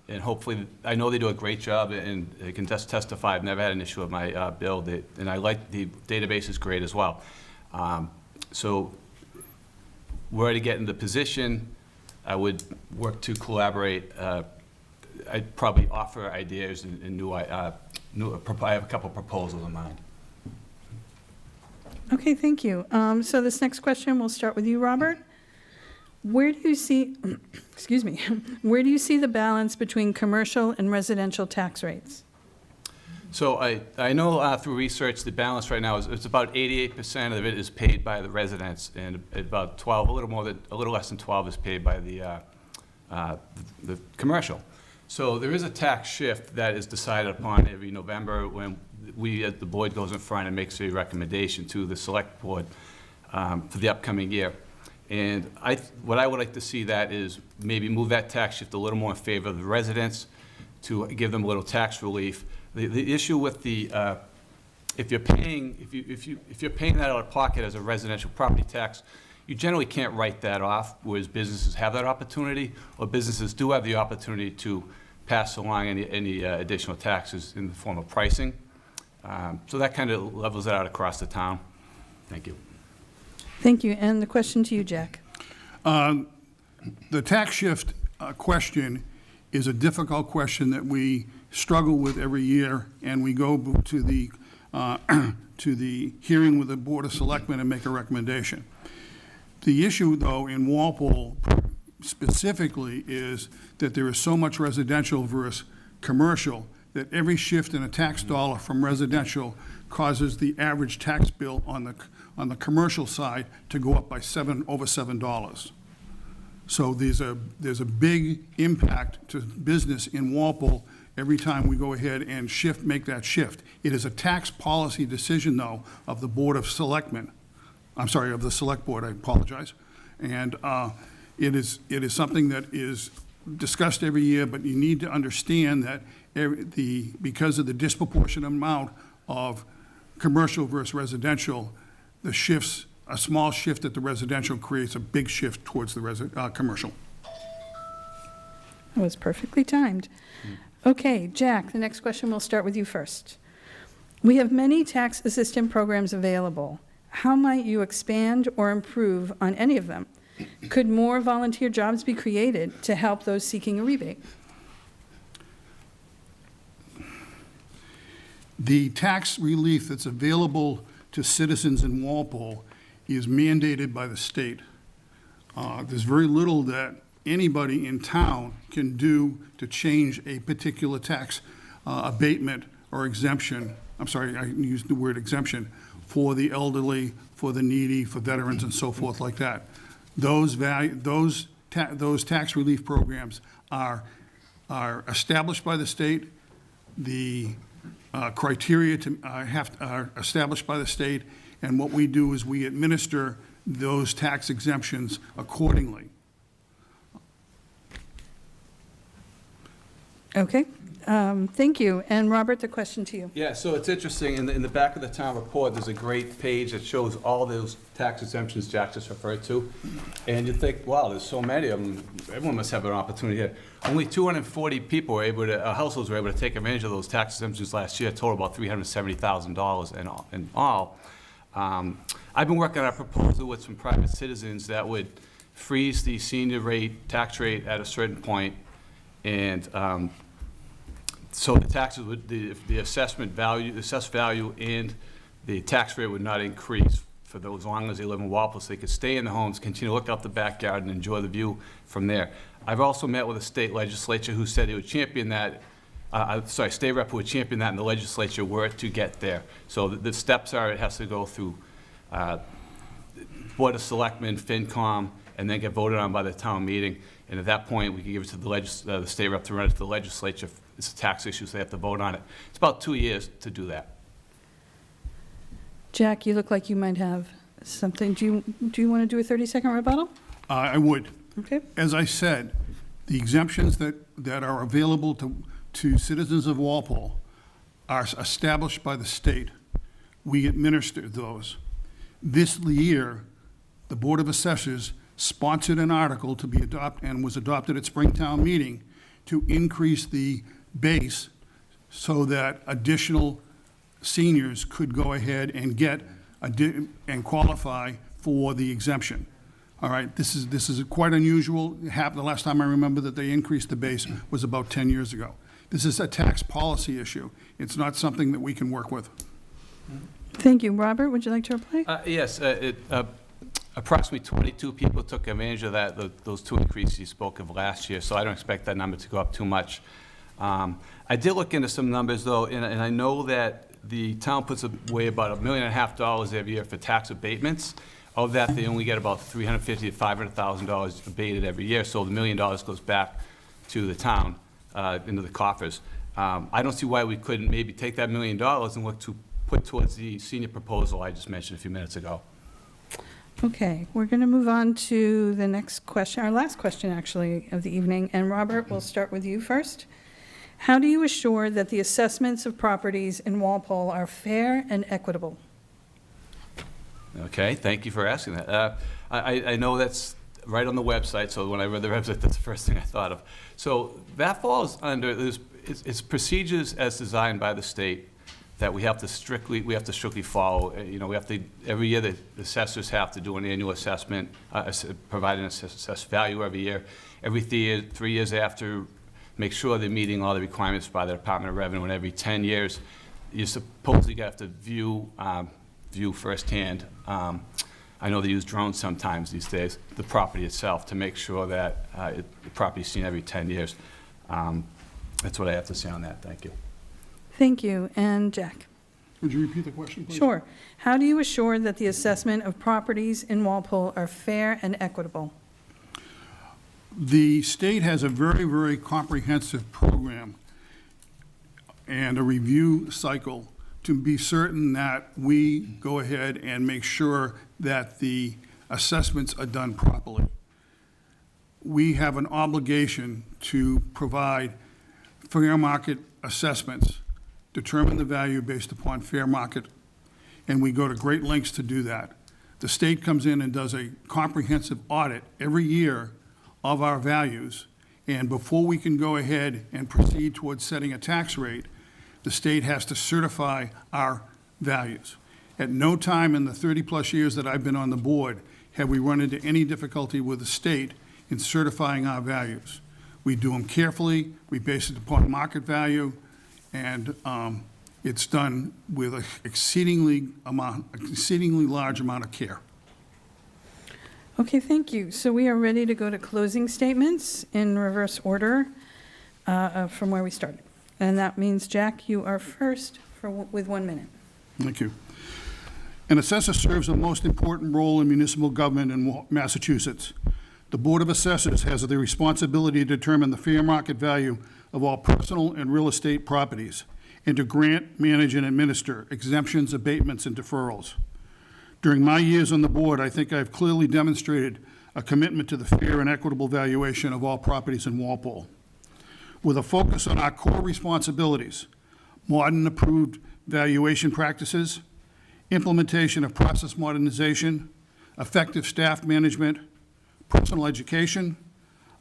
and hopefully, I know they do a great job, and they can just testify. I've never had an issue with my bill, and I like the database is great as well. So were I to get in the position, I would work to collaborate. I'd probably offer ideas and I have a couple proposals in mind. Okay, thank you. So this next question, we'll start with you, Robert. Where do you see, excuse me, where do you see the balance between commercial and residential tax rates? So I know through research, the balance right now is it's about 88% of it is paid by the residents, and about 12, a little less than 12 is paid by the commercial. So there is a tax shift that is decided upon every November when the board goes in front and makes a recommendation to the select board for the upcoming year. And what I would like to see that is maybe move that tax shift a little more in favor of the residents to give them a little tax relief. The issue with if you're paying that out of pocket as a residential property tax, you generally can't write that off, whereas businesses have that opportunity, or businesses do have the opportunity to pass along any additional taxes in the form of pricing. So that kind of levels it out across the town. Thank you. Thank you. And the question to you, Jack. The tax shift question is a difficult question that we struggle with every year, and we go to the hearing with the Board of Selectmen and make a recommendation. The issue, though, in Walpole specifically is that there is so much residential versus commercial that every shift in a tax dollar from residential causes the average tax bill on the commercial side to go up by over $7. So there's a big impact to business in Walpole every time we go ahead and make that shift. It is a tax policy decision, though, of the Board of Selectmen. I'm sorry, of the Select Board, I apologize. And it is something that is discussed every year, but you need to understand that because of the disproportionate amount of commercial versus residential, a small shift at the residential creates a big shift towards the commercial. That was perfectly timed. Okay, Jack, the next question, we'll start with you first. We have many tax assistant programs available. How might you expand or improve on any of them? Could more volunteer jobs be created to help those seeking a rebate? The tax relief that's available to citizens in Walpole is mandated by the state. There's very little that anybody in town can do to change a particular tax abatement or exemption. I'm sorry, I used the word exemption, for the elderly, for the needy, for veterans and so forth like that. Those tax relief programs are established by the state. The criteria are established by the state, and what we do is we administer those tax exemptions accordingly. Okay, thank you. And Robert, the question to you. Yeah, so it's interesting, in the back of the town report, there's a great page that shows all those tax exemptions Jack just referred to. And you think, wow, there's so many of them, everyone must have an opportunity here. Only 240 people were able to, households were able to take advantage of those tax exemptions last year, total about $370,000 in all. I've been working on a proposal with some private citizens that would freeze the senior tax rate at a certain point, and so the taxes would, the assessed value and the tax rate would not increase for those, as long as they live in Walpole, so they could stay in the homes, continue to look out the backyard and enjoy the view from there. I've also met with a state legislature who said he would champion that, state rep who would champion that in the legislature were it to get there. So the steps are, it has to go through Board of Selectmen, FinCom, and then get voted on by the town meeting. And at that point, we can give it to the state rep to run it to the legislature. It's a tax issue, so they have to vote on it. It's about 2 years to do that. Jack, you look like you might have something. Do you want to do a 30-second rebuttal? I would. Okay. As I said, the exemptions that are available to citizens of Walpole are established by the state. We administer those. This year, the Board of Assessors sponsored an article to be adopted and was adopted at Springtown meeting to increase the base so that additional seniors could go ahead and get and qualify for the exemption. All right, this is quite unusual. The last time I remember that they increased the base was about 10 years ago. This is a tax policy issue. It's not something that we can work with. Thank you. Robert, would you like to reply? Yes, approximately 22 people took advantage of those two increases you spoke of last year, so I don't expect that number to go up too much. I did look into some numbers, though, and I know that the town puts away about $1.5 million every year for tax abatements. Of that, they only get about $350,000 to $500,000 abated every year, so the $1 million goes back to the town, into the coffers. I don't see why we couldn't maybe take that $1 million and look to put towards the senior proposal I just mentioned a few minutes ago. Okay, we're going to move on to the next question, our last question, actually, of the evening. And Robert, we'll start with you first. How do you assure that the assessments of properties in Walpole are fair and equitable? Okay, thank you for asking that. I know that's right on the website, so when I read the website, that's the first thing I thought of. So that falls under, it's procedures as designed by the state that we have to strictly follow. You know, every year the assessors have to do an annual assessment, provide an assessed value every year. Every 3 years after, make sure they're meeting all the requirements by the Department of Revenue, and every 10 years, you supposedly have to view firsthand. I know they use drones sometimes these days, the property itself, to make sure that the property is seen every 10 years. That's what I have to say on that. Thank you. Thank you. And Jack? Would you repeat the question, please? Sure. How do you assure that the assessment of properties in Walpole are fair and equitable? The state has a very, very comprehensive program and a review cycle to be certain that we go ahead and make sure that the assessments are done properly. We have an obligation to provide fair market assessments, determine the value based upon fair market, and we go to great lengths to do that. The state comes in and does a comprehensive audit every year of our values, and before we can go ahead and proceed towards setting a tax rate, the state has to certify our values. At no time in the 30-plus years that I've been on the board have we run into any difficulty with the state in certifying our values. We do them carefully, we base it upon market value, and it's done with an exceedingly large amount of care. Okay, thank you. So we are ready to go to closing statements in reverse order from where we started. And that means, Jack, you are first with 1 minute. Thank you. An assessor serves the most important role in municipal government in Massachusetts. The Board of Assessors has the responsibility to determine the fair market value of all personal and real estate properties and to grant, manage, and administer exemptions, abatements, and deferrals. During my years on the board, I think I've clearly demonstrated a commitment to the fair and equitable valuation of all properties in Walpole. With a focus on our core responsibilities, modern approved valuation practices, implementation of process modernization, effective staff management, personal education,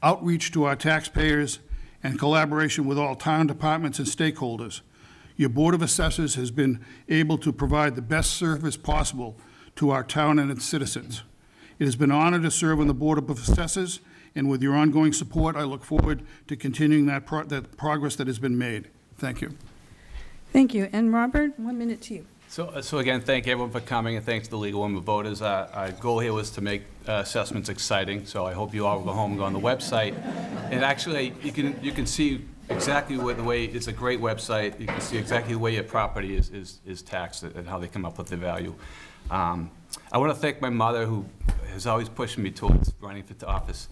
outreach to our taxpayers, and collaboration with all town departments and stakeholders, your Board of Assessors has been able to provide the best service possible to our town and its citizens. It has been an honor to serve on the Board of Assessors, and with your ongoing support, I look forward to continuing that progress that has been made. Thank you. Thank you. And Robert, 1 minute to you. So again, thank everyone for coming, and thanks to the Legal Women Voters. Our goal here was to make assessments exciting, so I hope you all will go home and go on the website. And actually, you can see exactly the way, it's a great website. You can see exactly the way your property is taxed and how they come up with the value. I want to thank my mother, who has always pushed me towards running for office,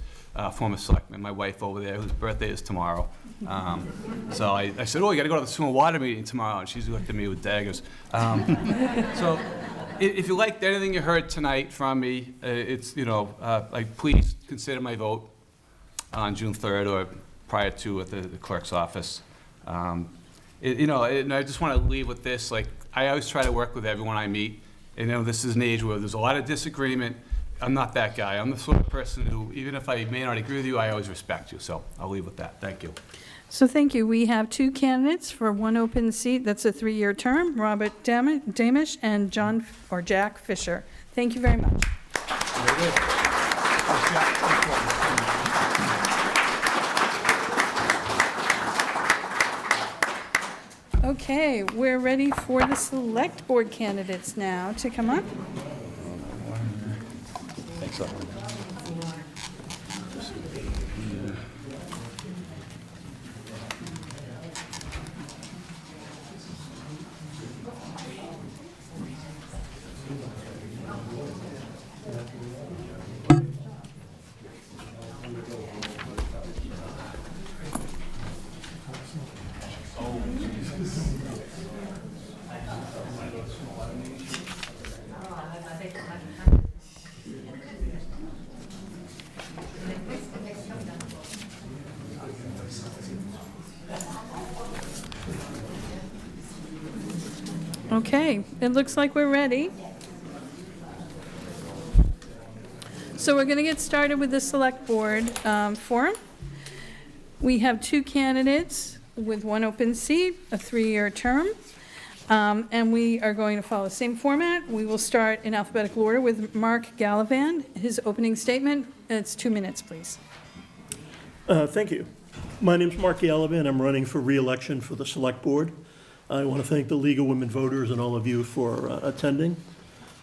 former selectman, my wife over there, whose birthday is tomorrow. So I said, oh, you got to go to the sewer water meeting tomorrow, and she's looked at me with daggers. So if you liked anything you heard tonight from me, it's, like, please consider my vote on June 3rd or prior to at the clerk's office. And I just want to leave with this, like, I always try to work with everyone I meet. And, this is an age where there's a lot of disagreement. I'm not that guy. I'm the sort of person who, even if I may not agree with you, I always respect you. So I'll leave with that. Thank you. So thank you. We have 2 candidates for 1 open seat. That's a 3-year term, Robert Damisch and Jack Fisher. Thank you very much. Okay, we're ready for the select board candidates now to come up. Thanks a lot. Okay, it looks like we're ready. So we're going to get started with the select board forum. We have 2 candidates with 1 open seat, a 3-year term, and we are going to follow the same format. We will start in alphabetical order with Mark Gallivan. His opening statement, it's 2 minutes, please. Thank you. My name's Mark Gallivan. I'm running for re-election for the select board. I want to thank the League of Women Voters and all of you for attending.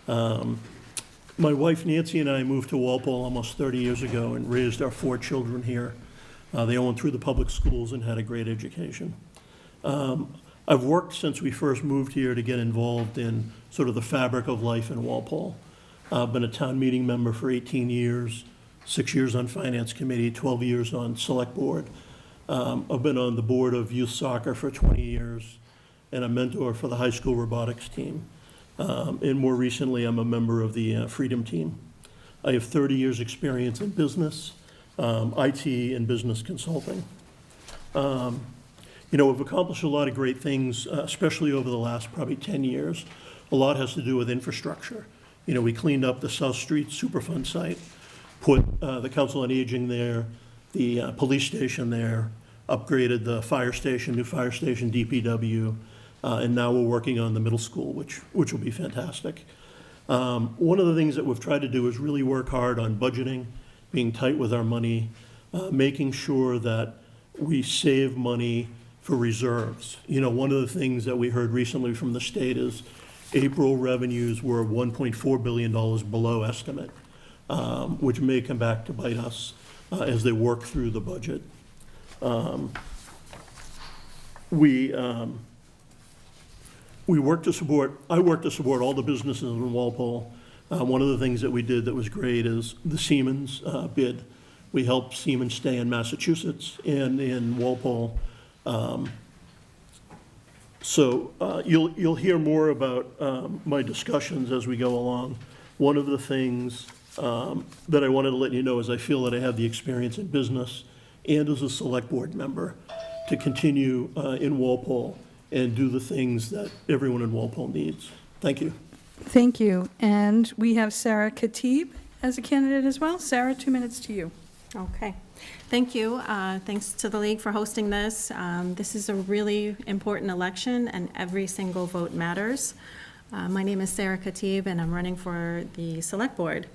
My wife Nancy and I moved to Walpole almost 30 years ago and raised our 4 children here. They all went through the public schools and had a great education. I've worked since we first moved here to get involved in sort of the fabric of life in Walpole. I've been a town meeting member for 18 years, 6 years on finance committee, 12 years on select board. I've been on the board of youth soccer for 20 years. And a mentor for the high school robotics team. And more recently, I'm a member of the Freedom team. I have 30 years' experience in business, IT, and business consulting. We've accomplished a lot of great things, especially over the last probably 10 years. A lot has to do with infrastructure. We cleaned up the South Street Superfund site, put the Council on Aging there, the police station there, upgraded the fire station, new fire station, DPW, and now we're working on the middle school, which will be fantastic. One of the things that we've tried to do is really work hard on budgeting, being tight with our money, making sure that we save money for reserves. One of the things that we heard recently from the state is April revenues were $1.4 billion below estimate. which may come back to bite us as they work through the budget. I work to support all the businesses in Walpole. One of the things that we did that was great is the Siemens bid. We helped Siemens stay in Massachusetts and in Walpole. So you'll hear more about my discussions as we go along. One of the things that I wanted to let you know is I feel that I have the experience in business and as a select board member to continue in Walpole and do the things that everyone in Walpole needs. Thank you. Thank you. And we have Sarah Khatib as a candidate as well. Sarah, 2 minutes to you. Okay. Thank you. Thanks to the League for hosting this. This is a really important election, and every single vote matters. My name is Sarah Khatib, and I'm running for the Select Board.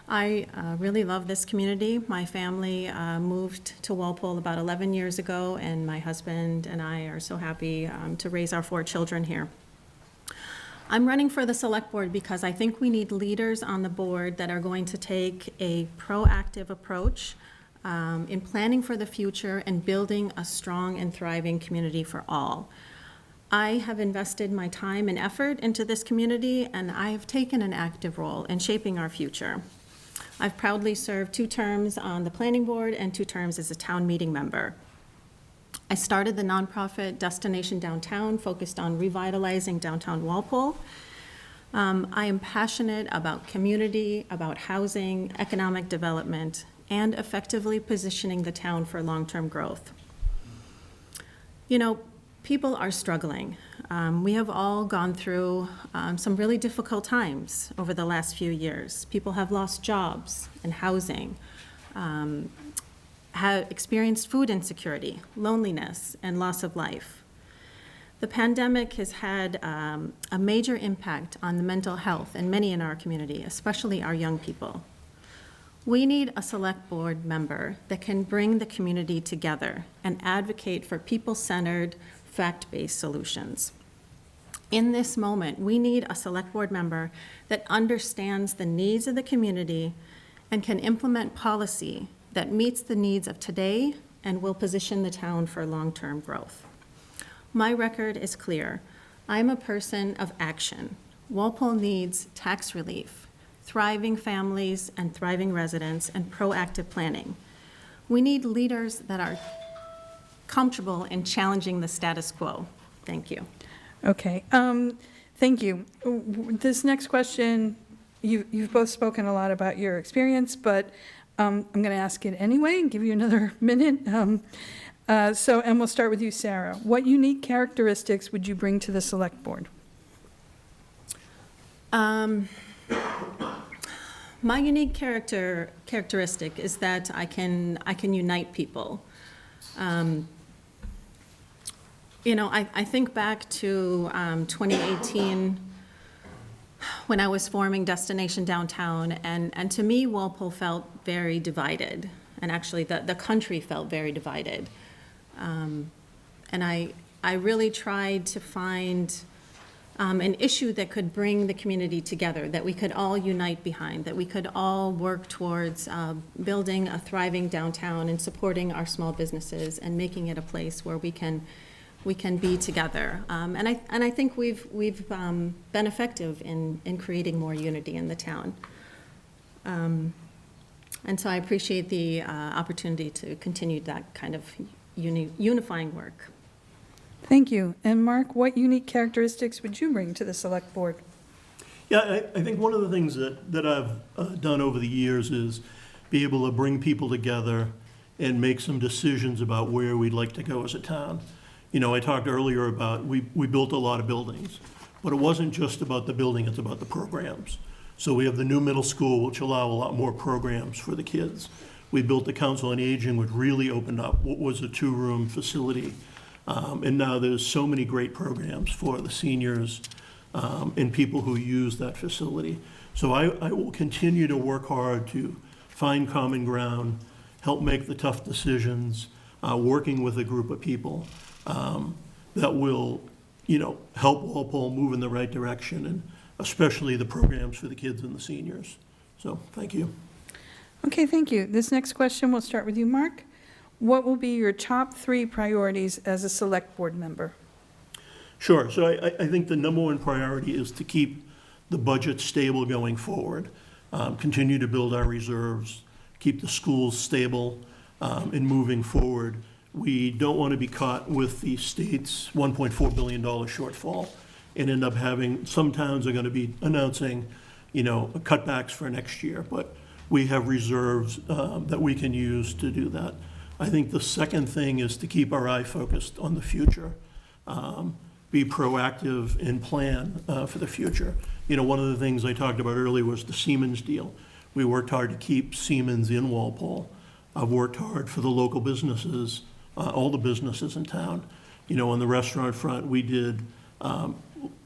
I really love this community. My family moved to Walpole about 11 years ago, and my husband and I are so happy to raise our 4 children here. I'm running for the Select Board because I think we need leaders on the board that are going to take a proactive approach in planning for the future and building a strong and thriving community for all. I have invested my time and effort into this community, and I have taken an active role in shaping our future. I've proudly served 2 terms on the planning board and 2 terms as a town meeting member. I started the nonprofit Destination Downtown, focused on revitalizing downtown Walpole. I am passionate about community, about housing, economic development, and effectively positioning the town for long-term growth. You know, people are struggling. We have all gone through some really difficult times over the last few years. People have lost jobs and housing, have experienced food insecurity, loneliness, and loss of life. The pandemic has had a major impact on the mental health in many in our community, especially our young people. We need a select board member that can bring the community together and advocate for people-centered, fact-based solutions. In this moment, we need a select board member that understands the needs of the community and can implement policy that meets the needs of today and will position the town for long-term growth. My record is clear. I'm a person of action. Walpole needs tax relief, thriving families and thriving residents, and proactive planning. We need leaders that are comfortable in challenging the status quo. Thank you. Okay, thank you. This next question, you've both spoken a lot about your experience, but I'm going to ask it anyway and give you another minute. And we'll start with you, Sarah. What unique characteristics would you bring to the Select Board? My unique characteristic is that I can unite people. You know, I think back to 2018 when I was forming Destination Downtown, and to me, Walpole felt very divided, and actually the country felt very divided. And I really tried to find an issue that could bring the community together, that we could all unite behind, that we could all work towards building a thriving downtown and supporting our small businesses and making it a place where we can be together. And I think we've been effective in creating more unity in the town. And so I appreciate the opportunity to continue that kind of unifying work. Thank you. And Mark, what unique characteristics would you bring to the Select Board? Yeah, I think one of the things that I've done over the years is be able to bring people together and make some decisions about where we'd like to go as a town. You know, I talked earlier about we built a lot of buildings, but it wasn't just about the building, it's about the programs. So we have the new middle school, which allow a lot more programs for the kids. We built the Council on Aging, which really opened up what was a 2-room facility. And now there's so many great programs for the seniors and people who use that facility. So I will continue to work hard to find common ground, help make the tough decisions, working with a group of people that will, help Walpole move in the right direction, and especially the programs for the kids and the seniors. So, thank you. Okay, thank you. This next question, we'll start with you, Mark. What will be your top 3 priorities as a select board member? Sure. So I think the number one priority is to keep the budget stable going forward, continue to build our reserves, keep the schools stable, and moving forward. We don't want to be caught with the state's $1.4 billion shortfall and end up having, some towns are going to be announcing, cutbacks for next year, but we have reserves that we can use to do that. I think the second thing is to keep our eye focused on the future, be proactive and plan for the future. One of the things I talked about earlier was the Siemens deal. We worked hard to keep Siemens in Walpole. I've worked hard for the local businesses, all the businesses in town. On the restaurant front, we did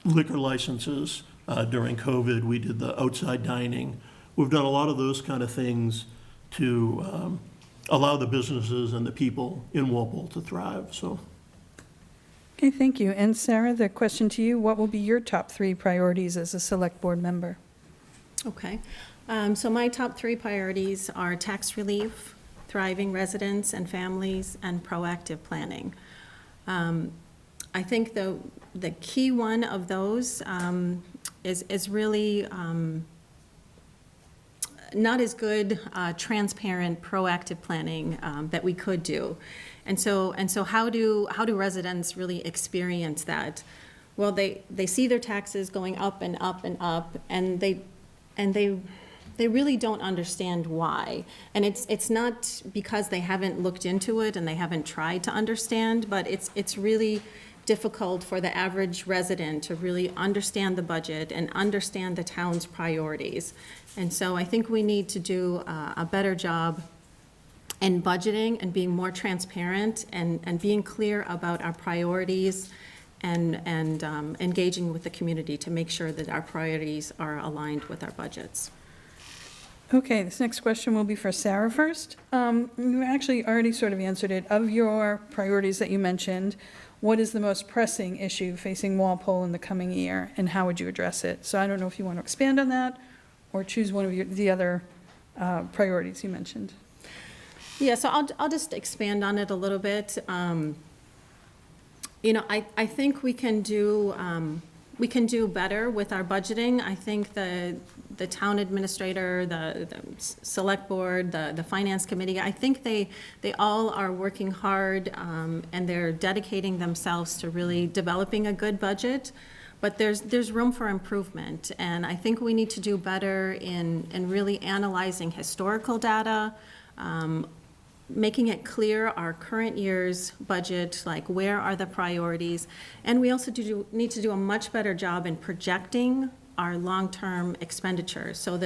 liquor licenses during COVID. We did the outside dining. We've done a lot of those kind of things to allow the businesses and the people in Walpole to thrive, so. Okay, thank you. And Sarah, the question to you, what will be your top 3 priorities as a select board member? Okay. So my top 3 priorities are tax relief, thriving residents and families, and proactive planning. I think the key one of those is really not as good, transparent, proactive planning that we could do. And so how do residents really experience that? Well, they see their taxes going up and up and up, and they really don't understand why. And it's not because they haven't looked into it and they haven't tried to understand, but it's really difficult for the average resident to really understand the budget and understand the town's priorities. And so I think we need to do a better job in budgeting and being more transparent and being clear about our priorities and engaging with the community to make sure that our priorities are aligned with our budgets. Okay, this next question will be for Sarah first. You actually already sort of answered it. Of your priorities that you mentioned, what is the most pressing issue facing Walpole in the coming year, and how would you address it? So I don't know if you want to expand on that or choose one of the other priorities you mentioned. Yeah, so I'll just expand on it a little bit. I think we can do better with our budgeting. I think the town administrator, the select board, the finance committee, I think they all are working hard and they're dedicating themselves to really developing a good budget. But there's room for improvement, and I think we need to do better in really analyzing historical data, making it clear our current year's budget, like where are the priorities, and we also need to do a much better job in projecting our long-term expenditures so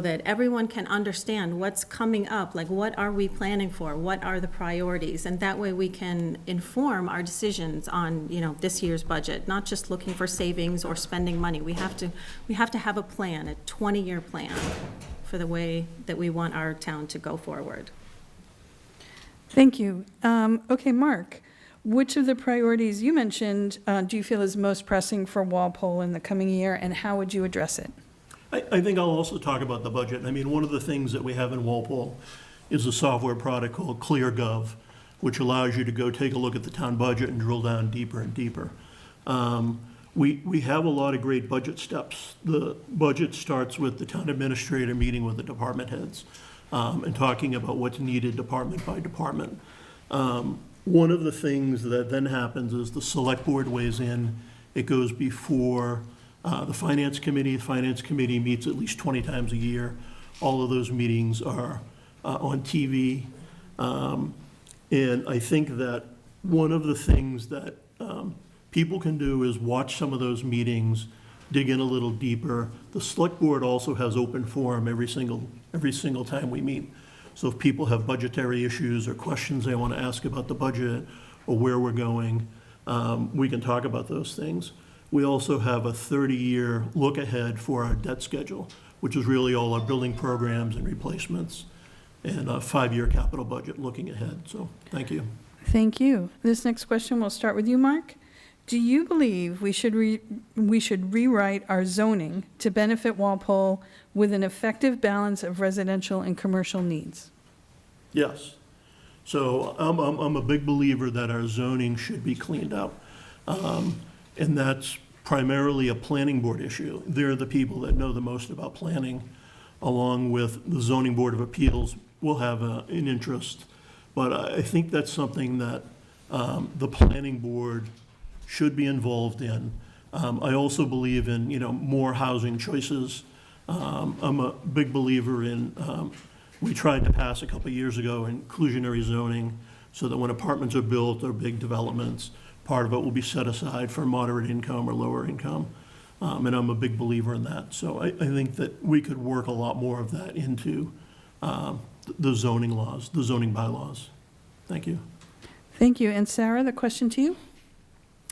that everyone can understand what's coming up, like what are we planning for, what are the priorities, and that way we can inform our decisions on this year's budget, not just looking for savings or spending money. We have to have a plan, a 20-year plan for the way that we want our town to go forward. Thank you. Okay, Mark, which of the priorities you mentioned do you feel is most pressing for Walpole in the coming year, and how would you address it? I think I'll also talk about the budget. I mean, one of the things that we have in Walpole is a software product called ClearGov, which allows you to go take a look at the town budget and drill down deeper and deeper. We have a lot of great budget steps. The budget starts with the town administrator meeting with the department heads and talking about what's needed department by department. One of the things that then happens is the select board weighs in. It goes before the finance committee. The finance committee meets at least 20 times a year. All of those meetings are on TV. And I think that one of the things that people can do is watch some of those meetings, dig in a little deeper. The select board also has open forum every single time we meet. So if people have budgetary issues or questions they want to ask about the budget or where we're going, we can talk about those things. We also have a 30-year look ahead for our debt schedule, which is really all our building programs and replacements, and a 5-year capital budget looking ahead. So thank you. Thank you. This next question will start with you, Mark. Do you believe we should rewrite our zoning to benefit Walpole with an effective balance of residential and commercial needs? Yes. So I'm a big believer that our zoning should be cleaned up. And that's primarily a planning board issue. They're the people that know the most about planning, along with the zoning board of appeals will have an interest. But I think that's something that the planning board should be involved in. I also believe in, more housing choices. I'm a big believer in, we tried to pass a couple of years ago inclusionary zoning so that when apartments are built or big developments, part of it will be set aside for moderate income or lower income. And I'm a big believer in that. So I think that we could work a lot more of that into the zoning laws, the zoning bylaws. Thank you. Thank you. And Sarah, the question to you?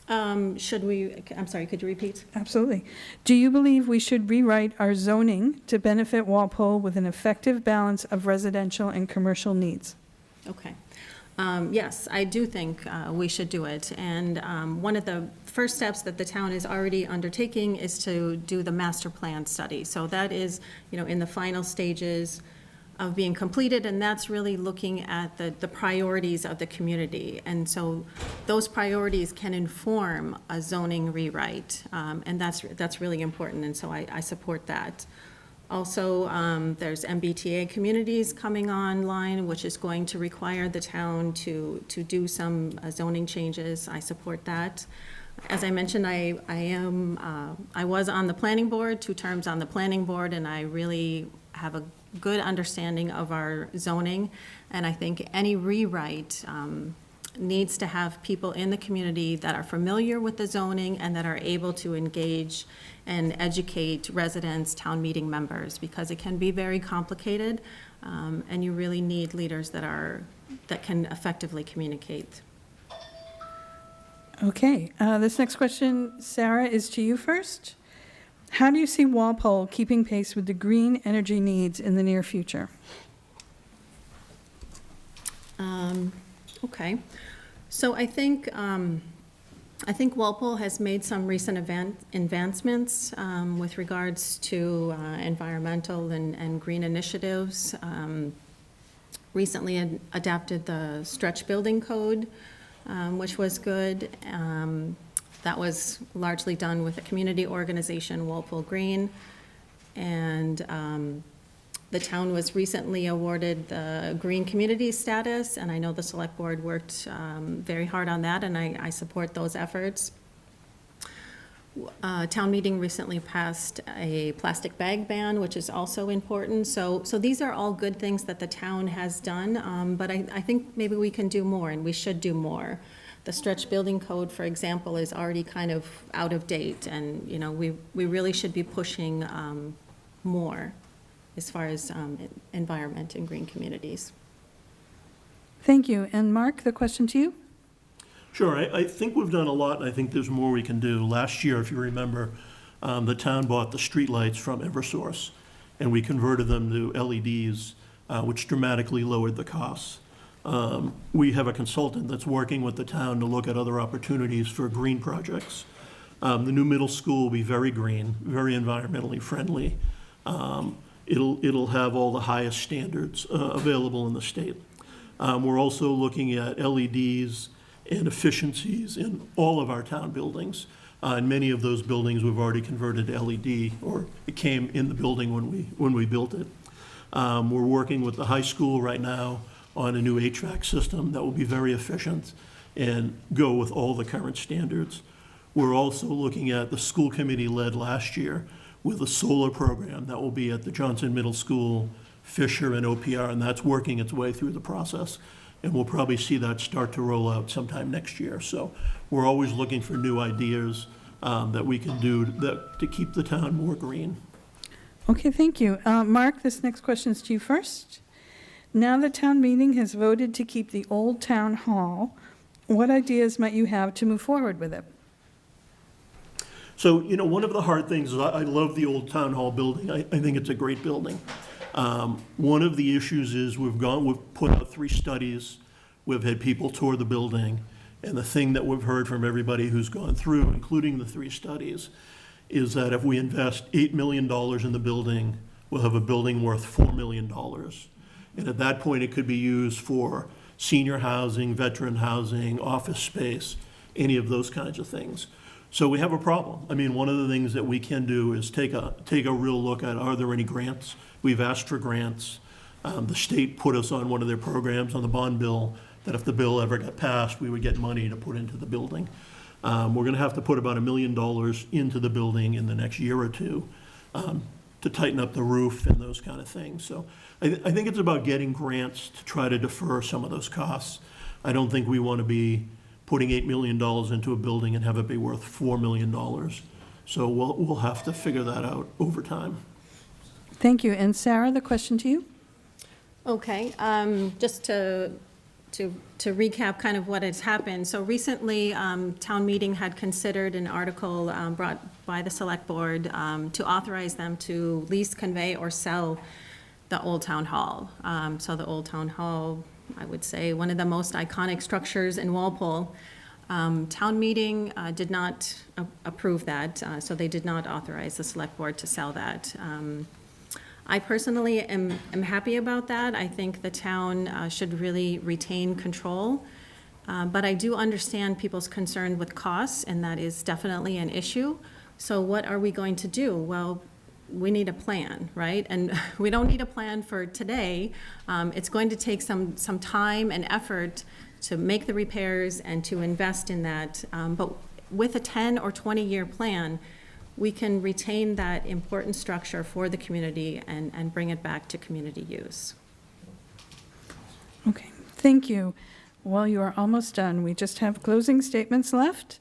I'm sorry, could you repeat? Absolutely. Do you believe we should rewrite our zoning to benefit Walpole with an effective balance of residential and commercial needs? Okay. Yes, I do think we should do it. And one of the first steps that the town is already undertaking is to do the master plan study. So that is, in the final stages of being completed, and that's really looking at the priorities of the community. And so those priorities can inform a zoning rewrite, and that's really important, and so I support that. Also, there's MBTA communities coming online, which is going to require the town to do some zoning changes. I support that. As I mentioned, I was on the planning board, 2 terms on the planning board, and I really have a good understanding of our zoning. And I think any rewrite needs to have people in the community that are familiar with the zoning and that are able to engage and educate residents, town meeting members, because it can be very complicated, and you really need leaders that can effectively communicate. Okay, this next question, Sarah, is to you first. How do you see Walpole keeping pace with the green energy needs in the near future? Okay, so I think Walpole has made some recent advancements with regards to environmental and green initiatives. Recently adapted the stretch building code, which was good. That was largely done with a community organization, Walpole Green. And the town was recently awarded the green community status, and I know the select board worked very hard on that, and I support those efforts. Town meeting recently passed a plastic bag ban, which is also important. So these are all good things that the town has done, but I think maybe we can do more, and we should do more. The stretch building code, for example, is already kind of out of date, and we really should be pushing more as far as environment and green communities. Thank you. And Mark, the question to you? Sure, I think we've done a lot, and I think there's more we can do. Last year, if you remember, the town bought the streetlights from Eversource, and we converted them to LEDs, which dramatically lowered the costs. We have a consultant that's working with the town to look at other opportunities for green projects. The new middle school will be very green, very environmentally friendly. It'll have all the highest standards available in the state. We're also looking at LEDs and efficiencies in all of our town buildings. And many of those buildings we've already converted to LED, or it came in the building when we built it. We're working with the high school right now on a new HVAC system that will be very efficient and go with all the current standards. We're also looking at, the school committee led last year with a solar program that will be at the Johnson Middle School, Fisher, and OPR, and that's working its way through the process. And we'll probably see that start to roll out sometime next year. So we're always looking for new ideas that we can do to keep the town more green. Okay, thank you. Mark, this next question is to you first. Now the town meeting has voted to keep the old town hall, what ideas might you have to move forward with it? So, one of the hard things is I love the old town hall building. I think it's a great building. One of the issues is we've put out 3 studies. We've had people tour the building, And the thing that we've heard from everybody who's gone through, including the 3 studies, is that if we invest $8 million in the building, we'll have a building worth $4 million. And at that point, it could be used for senior housing, veteran housing, office space, any of those kinds of things. So we have a problem. I mean, one of the things that we can do is take a real look at, are there any grants? We've asked for grants. The state put us on one of their programs on the bond bill, that if the bill ever got passed, we would get money to put into the building. We're gonna have to put about $1 million into the building in the next year or two to tighten up the roof and those kind of things. So I think it's about getting grants to try to defer some of those costs. I don't think we want to be putting $8 million into a building and have it be worth $4 million. So we'll have to figure that out over time. Thank you. And Sarah, the question to you? Okay, just to recap kind of what has happened. So recently, town meeting had considered an article brought by the select board to authorize them to lease, convey, or sell the Old Town Hall. So the Old Town Hall, I would say, one of the most iconic structures in Walpole. Town meeting did not approve that, so they did not authorize the select board to sell that. I personally am happy about that. I think the town should really retain control. But I do understand people's concern with costs, and that is definitely an issue. So what are we going to do? Well, we need a plan, right? And we don't need a plan for today. It's going to take some time and effort to make the repairs and to invest in that. But with a 10 or 20-year plan, we can retain that important structure for the community and bring it back to community use. Okay, thank you. Well, you are almost done. We just have closing statements left,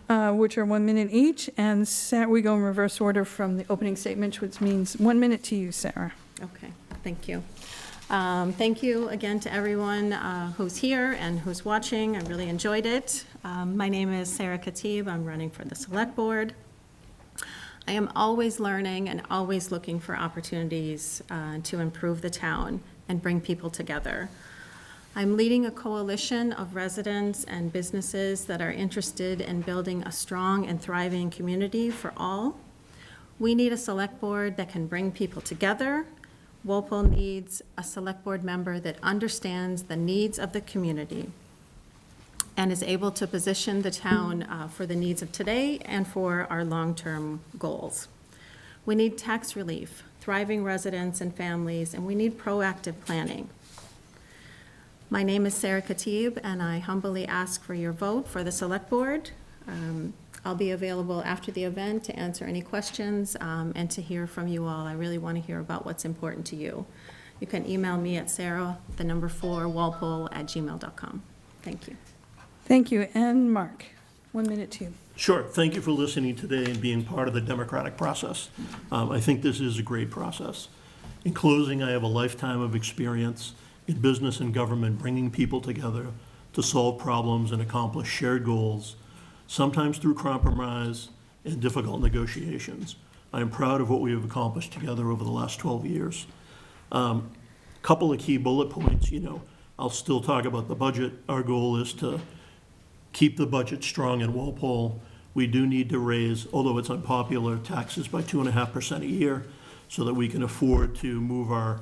which are 1 minute each, and we go in reverse order from the opening statement, which means 1 minute to you, Sarah. Okay, thank you. Thank you again to everyone who's here and who's watching. I really enjoyed it. My name is Sarah Khatib. I'm running for the Select Board. I am always learning and always looking for opportunities to improve the town and bring people together. I'm leading a coalition of residents and businesses that are interested in building a strong and thriving community for all. We need a select board that can bring people together. Walpole needs a select board member that understands the needs of the community and is able to position the town for the needs of today and for our long-term goals. We need tax relief, thriving residents and families, and we need proactive planning. My name is Sarah Khatib, and I humbly ask for your vote for the Select Board. I'll be available after the event to answer any questions and to hear from you all. I really want to hear about what's important to you. You can email me at sarah4walpole@gmail.com. Thank you. Thank you. And Mark, 1 minute to you. Sure. Thank you for listening today and being part of the democratic process. I think this is a great process. In closing, I have a lifetime of experience in business and government, bringing people together to solve problems and accomplish shared goals, sometimes through compromise and difficult negotiations. I am proud of what we have accomplished together over the last 12 years. Couple of key bullet points, I'll still talk about the budget. Our goal is to keep the budget strong in Walpole. We do need to raise, although it's unpopular, taxes by 2.5% a year so that we can afford to move our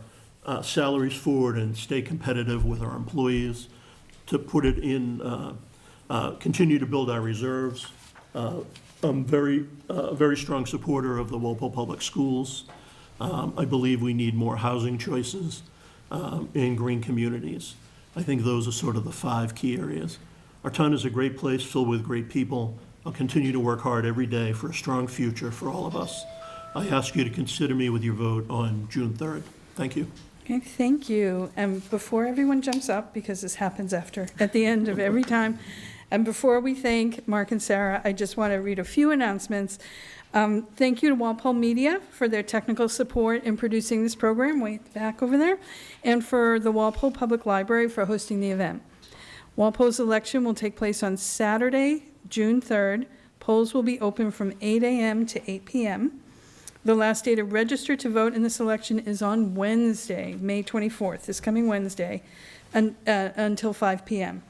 salaries forward and stay competitive with our employees, to put it in, continue to build our reserves. I'm very strong supporter of the Walpole Public Schools. I believe we need more housing choices in green communities. I think those are sort of the 5 key areas. Our town is a great place filled with great people. I'll continue to work hard every day for a strong future for all of us. I ask you to consider me with your vote on June 3rd. Thank you. Okay, thank you. And before everyone jumps up, because this happens at the end of every time, and before we thank Mark and Sarah, I just want to read a few announcements. Thank you to Walpole Media for their technical support in producing this program, way back over there, and for the Walpole Public Library for hosting the event. Walpole's election will take place on Saturday, June 3rd. Polls will be open from 8 a.m. to 8 p.m. The last day to register to vote in this election is on Wednesday, May 24th, this coming Wednesday, until 5 p.m.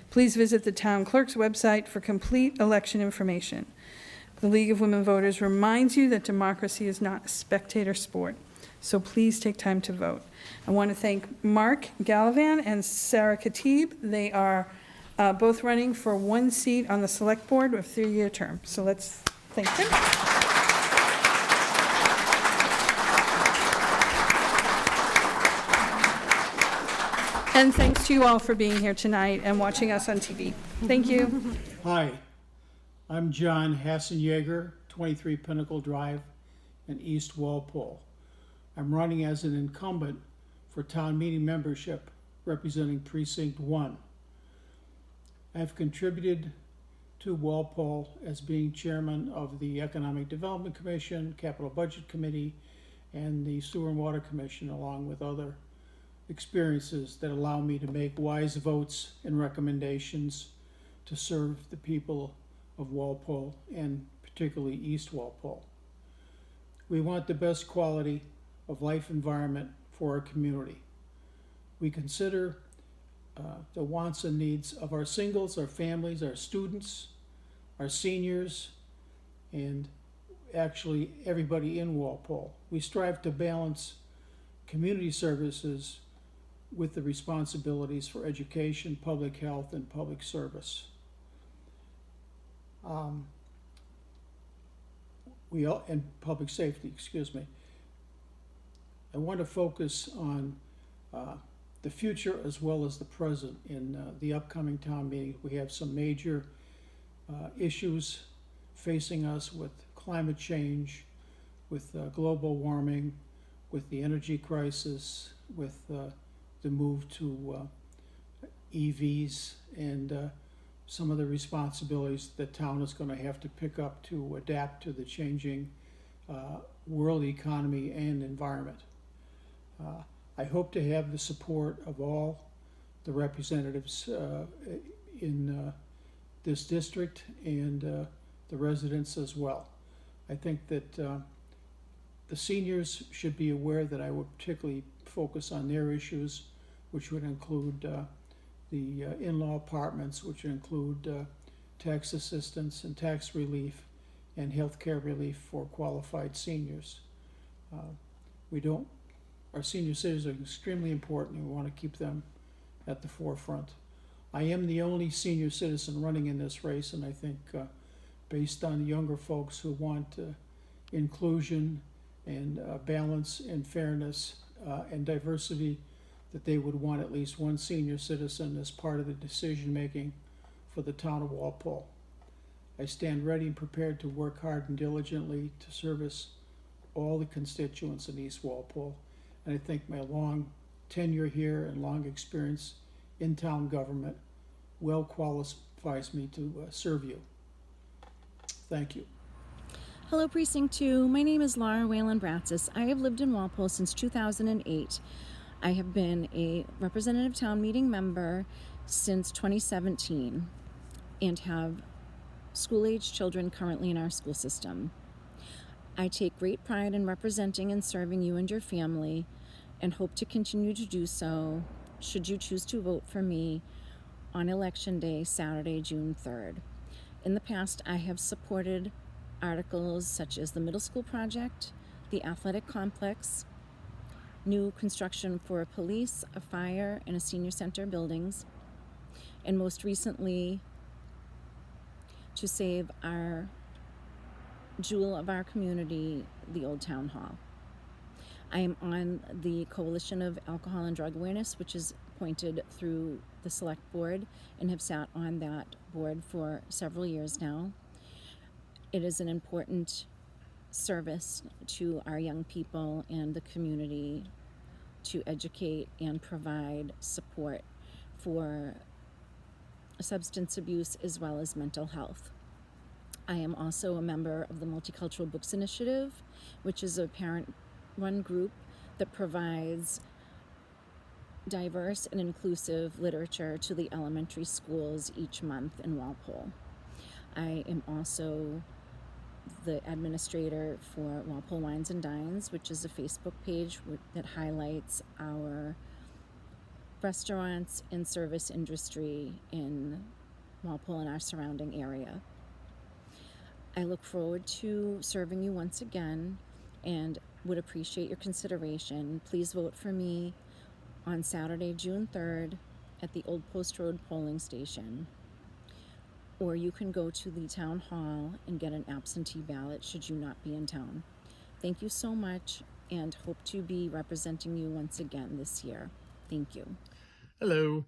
Please visit the town clerk's website for complete election information. The League of Women Voters reminds you that democracy is not a spectator sport, so please take time to vote. I want to thank Mark Gallivan and Sarah Khatib. They are both running for one seat on the select board with a 3-year term. So let's thank them. And thanks to you all for being here tonight and watching us on TV. Thank you. Hi, I'm John Hassenjaeger, 23 Pinnacle Drive in East Walpole. I'm running as an incumbent for town meeting membership representing Precinct 1. I've contributed to Walpole as being chairman of the Economic Development Commission, Capital Budget Committee, and the Sewer and Water Commission, along with other experiences that allow me to make wise votes and recommendations to serve the people of Walpole and particularly East Walpole. We want the best quality of life environment for our community. We consider the wants and needs of our singles, our families, our students, our seniors, and actually everybody in Walpole. We strive to balance community services with the responsibilities for education, public health, and public service. And public safety, excuse me. I want to focus on the future as well as the present. In the upcoming town meeting, we have some major issues facing us with climate change, with global warming, with the energy crisis, with the move to EVs, and some of the responsibilities the town is going to have to pick up to adapt to the changing world economy and environment. I hope to have the support of all the representatives in this district and the residents as well. I think that the seniors should be aware that I would particularly focus on their issues, which would include the in-law apartments, which would include tax assistance and tax relief and health care relief for qualified seniors. Our senior citizens are extremely important, and we want to keep them at the forefront. I am the only senior citizen running in this race, and I think based on younger folks who want inclusion and balance and fairness and diversity, that they would want at least one senior citizen as part of the decision-making for the town of Walpole. I stand ready and prepared to work hard and diligently to service all the constituents in East Walpole. And I think my long tenure here and long experience in town government well qualifies me to serve you. Thank you. Hello, Precinct 2. My name is Laura Whalen Bratsis. I have lived in Walpole since 2008. I have been a representative town meeting member since 2017 and have school-age children currently in our school system. I take great pride in representing and serving you and your family and hope to continue to do so should you choose to vote for me on Election Day, Saturday, June 3rd. In the past, I have supported articles such as the middle school project, the athletic complex, new construction for a police, a fire, and a senior center buildings, and most recently, to save our jewel of our community, the Old Town Hall. I am on the Coalition of Alcohol and Drug Awareness, which is appointed through the Select Board, and have sat on that board for several years now. It is an important service to our young people and the community to educate and provide support for substance abuse as well as mental health. I am also a member of the Multicultural Books Initiative, which is a parent-run group that provides diverse and inclusive literature to the elementary schools each month in Walpole. I am also the administrator for Walpole Wines and Dines, which is a Facebook page that highlights our restaurants and service industry in Walpole and our surrounding area. I look forward to serving you once again and would appreciate your consideration. Please vote for me on Saturday, June 3rd at the Old Post Road polling station. Or you can go to the town hall and get an absentee ballot should you not be in town. Thank you so much and hope to be representing you once again this year. Thank you. Hello,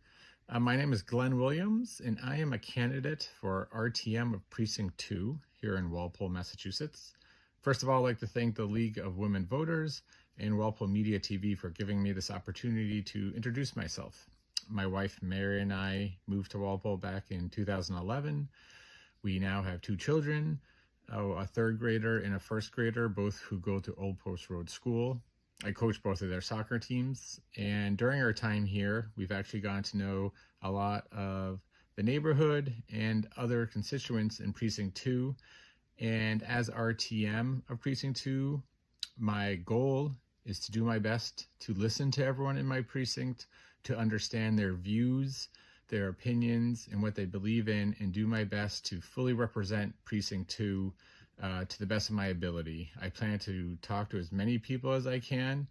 my name is Glenn Williams and I am a candidate for RTM of Precinct 2 here in Walpole, Massachusetts. First of all, I'd like to thank the League of Women Voters and Walpole Media TV for giving me this opportunity to introduce myself. My wife Mary and I moved to Walpole back in 2011. We now have 2 children, a 3rd grader and a 1st grader, both who go to Old Post Road School. I coach both of their soccer teams, and during our time here, we've actually gotten to know a lot of the neighborhood and other constituents in Precinct 2. And as RTM of Precinct 2, my goal is to do my best to listen to everyone in my precinct, to understand their views, their opinions, and what they believe in, and do my best to fully represent Precinct 2 to the best of my ability. I plan to talk to as many people as I can,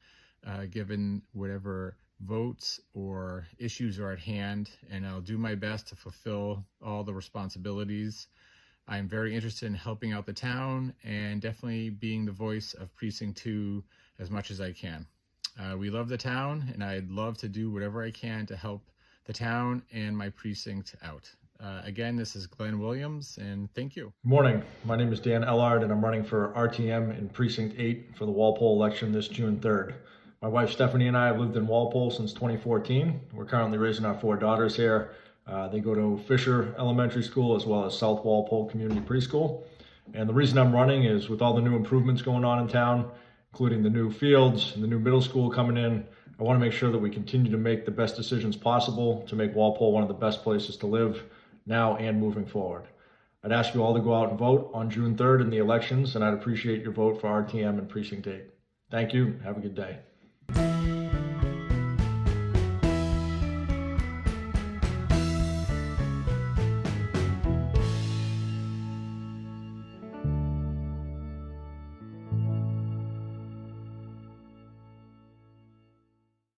given whatever votes or issues are at hand, and I'll do my best to fulfill all the responsibilities. I'm very interested in helping out the town and definitely being the voice of Precinct 2 as much as I can. We love the town, and I'd love to do whatever I can to help the town and my precinct out. Again, this is Glenn Williams, and thank you. Good morning. My name is Dan Ellard, and I'm running for RTM in Precinct 8 for the Walpole election this June 3rd. My wife Stephanie and I have lived in Walpole since 2014. We're currently raising our 4 daughters here. They go to Fisher Elementary School as well as South Walpole Community Preschool. And the reason I'm running is with all the new improvements going on in town, including the new fields and the new middle school coming in, I want to make sure that we continue to make the best decisions possible to make Walpole one of the best places to live now and moving forward. I'd ask you all to go out and vote on June 3rd in the elections, and I'd appreciate your vote for RTM and Precinct 8. Thank you. Have a good day.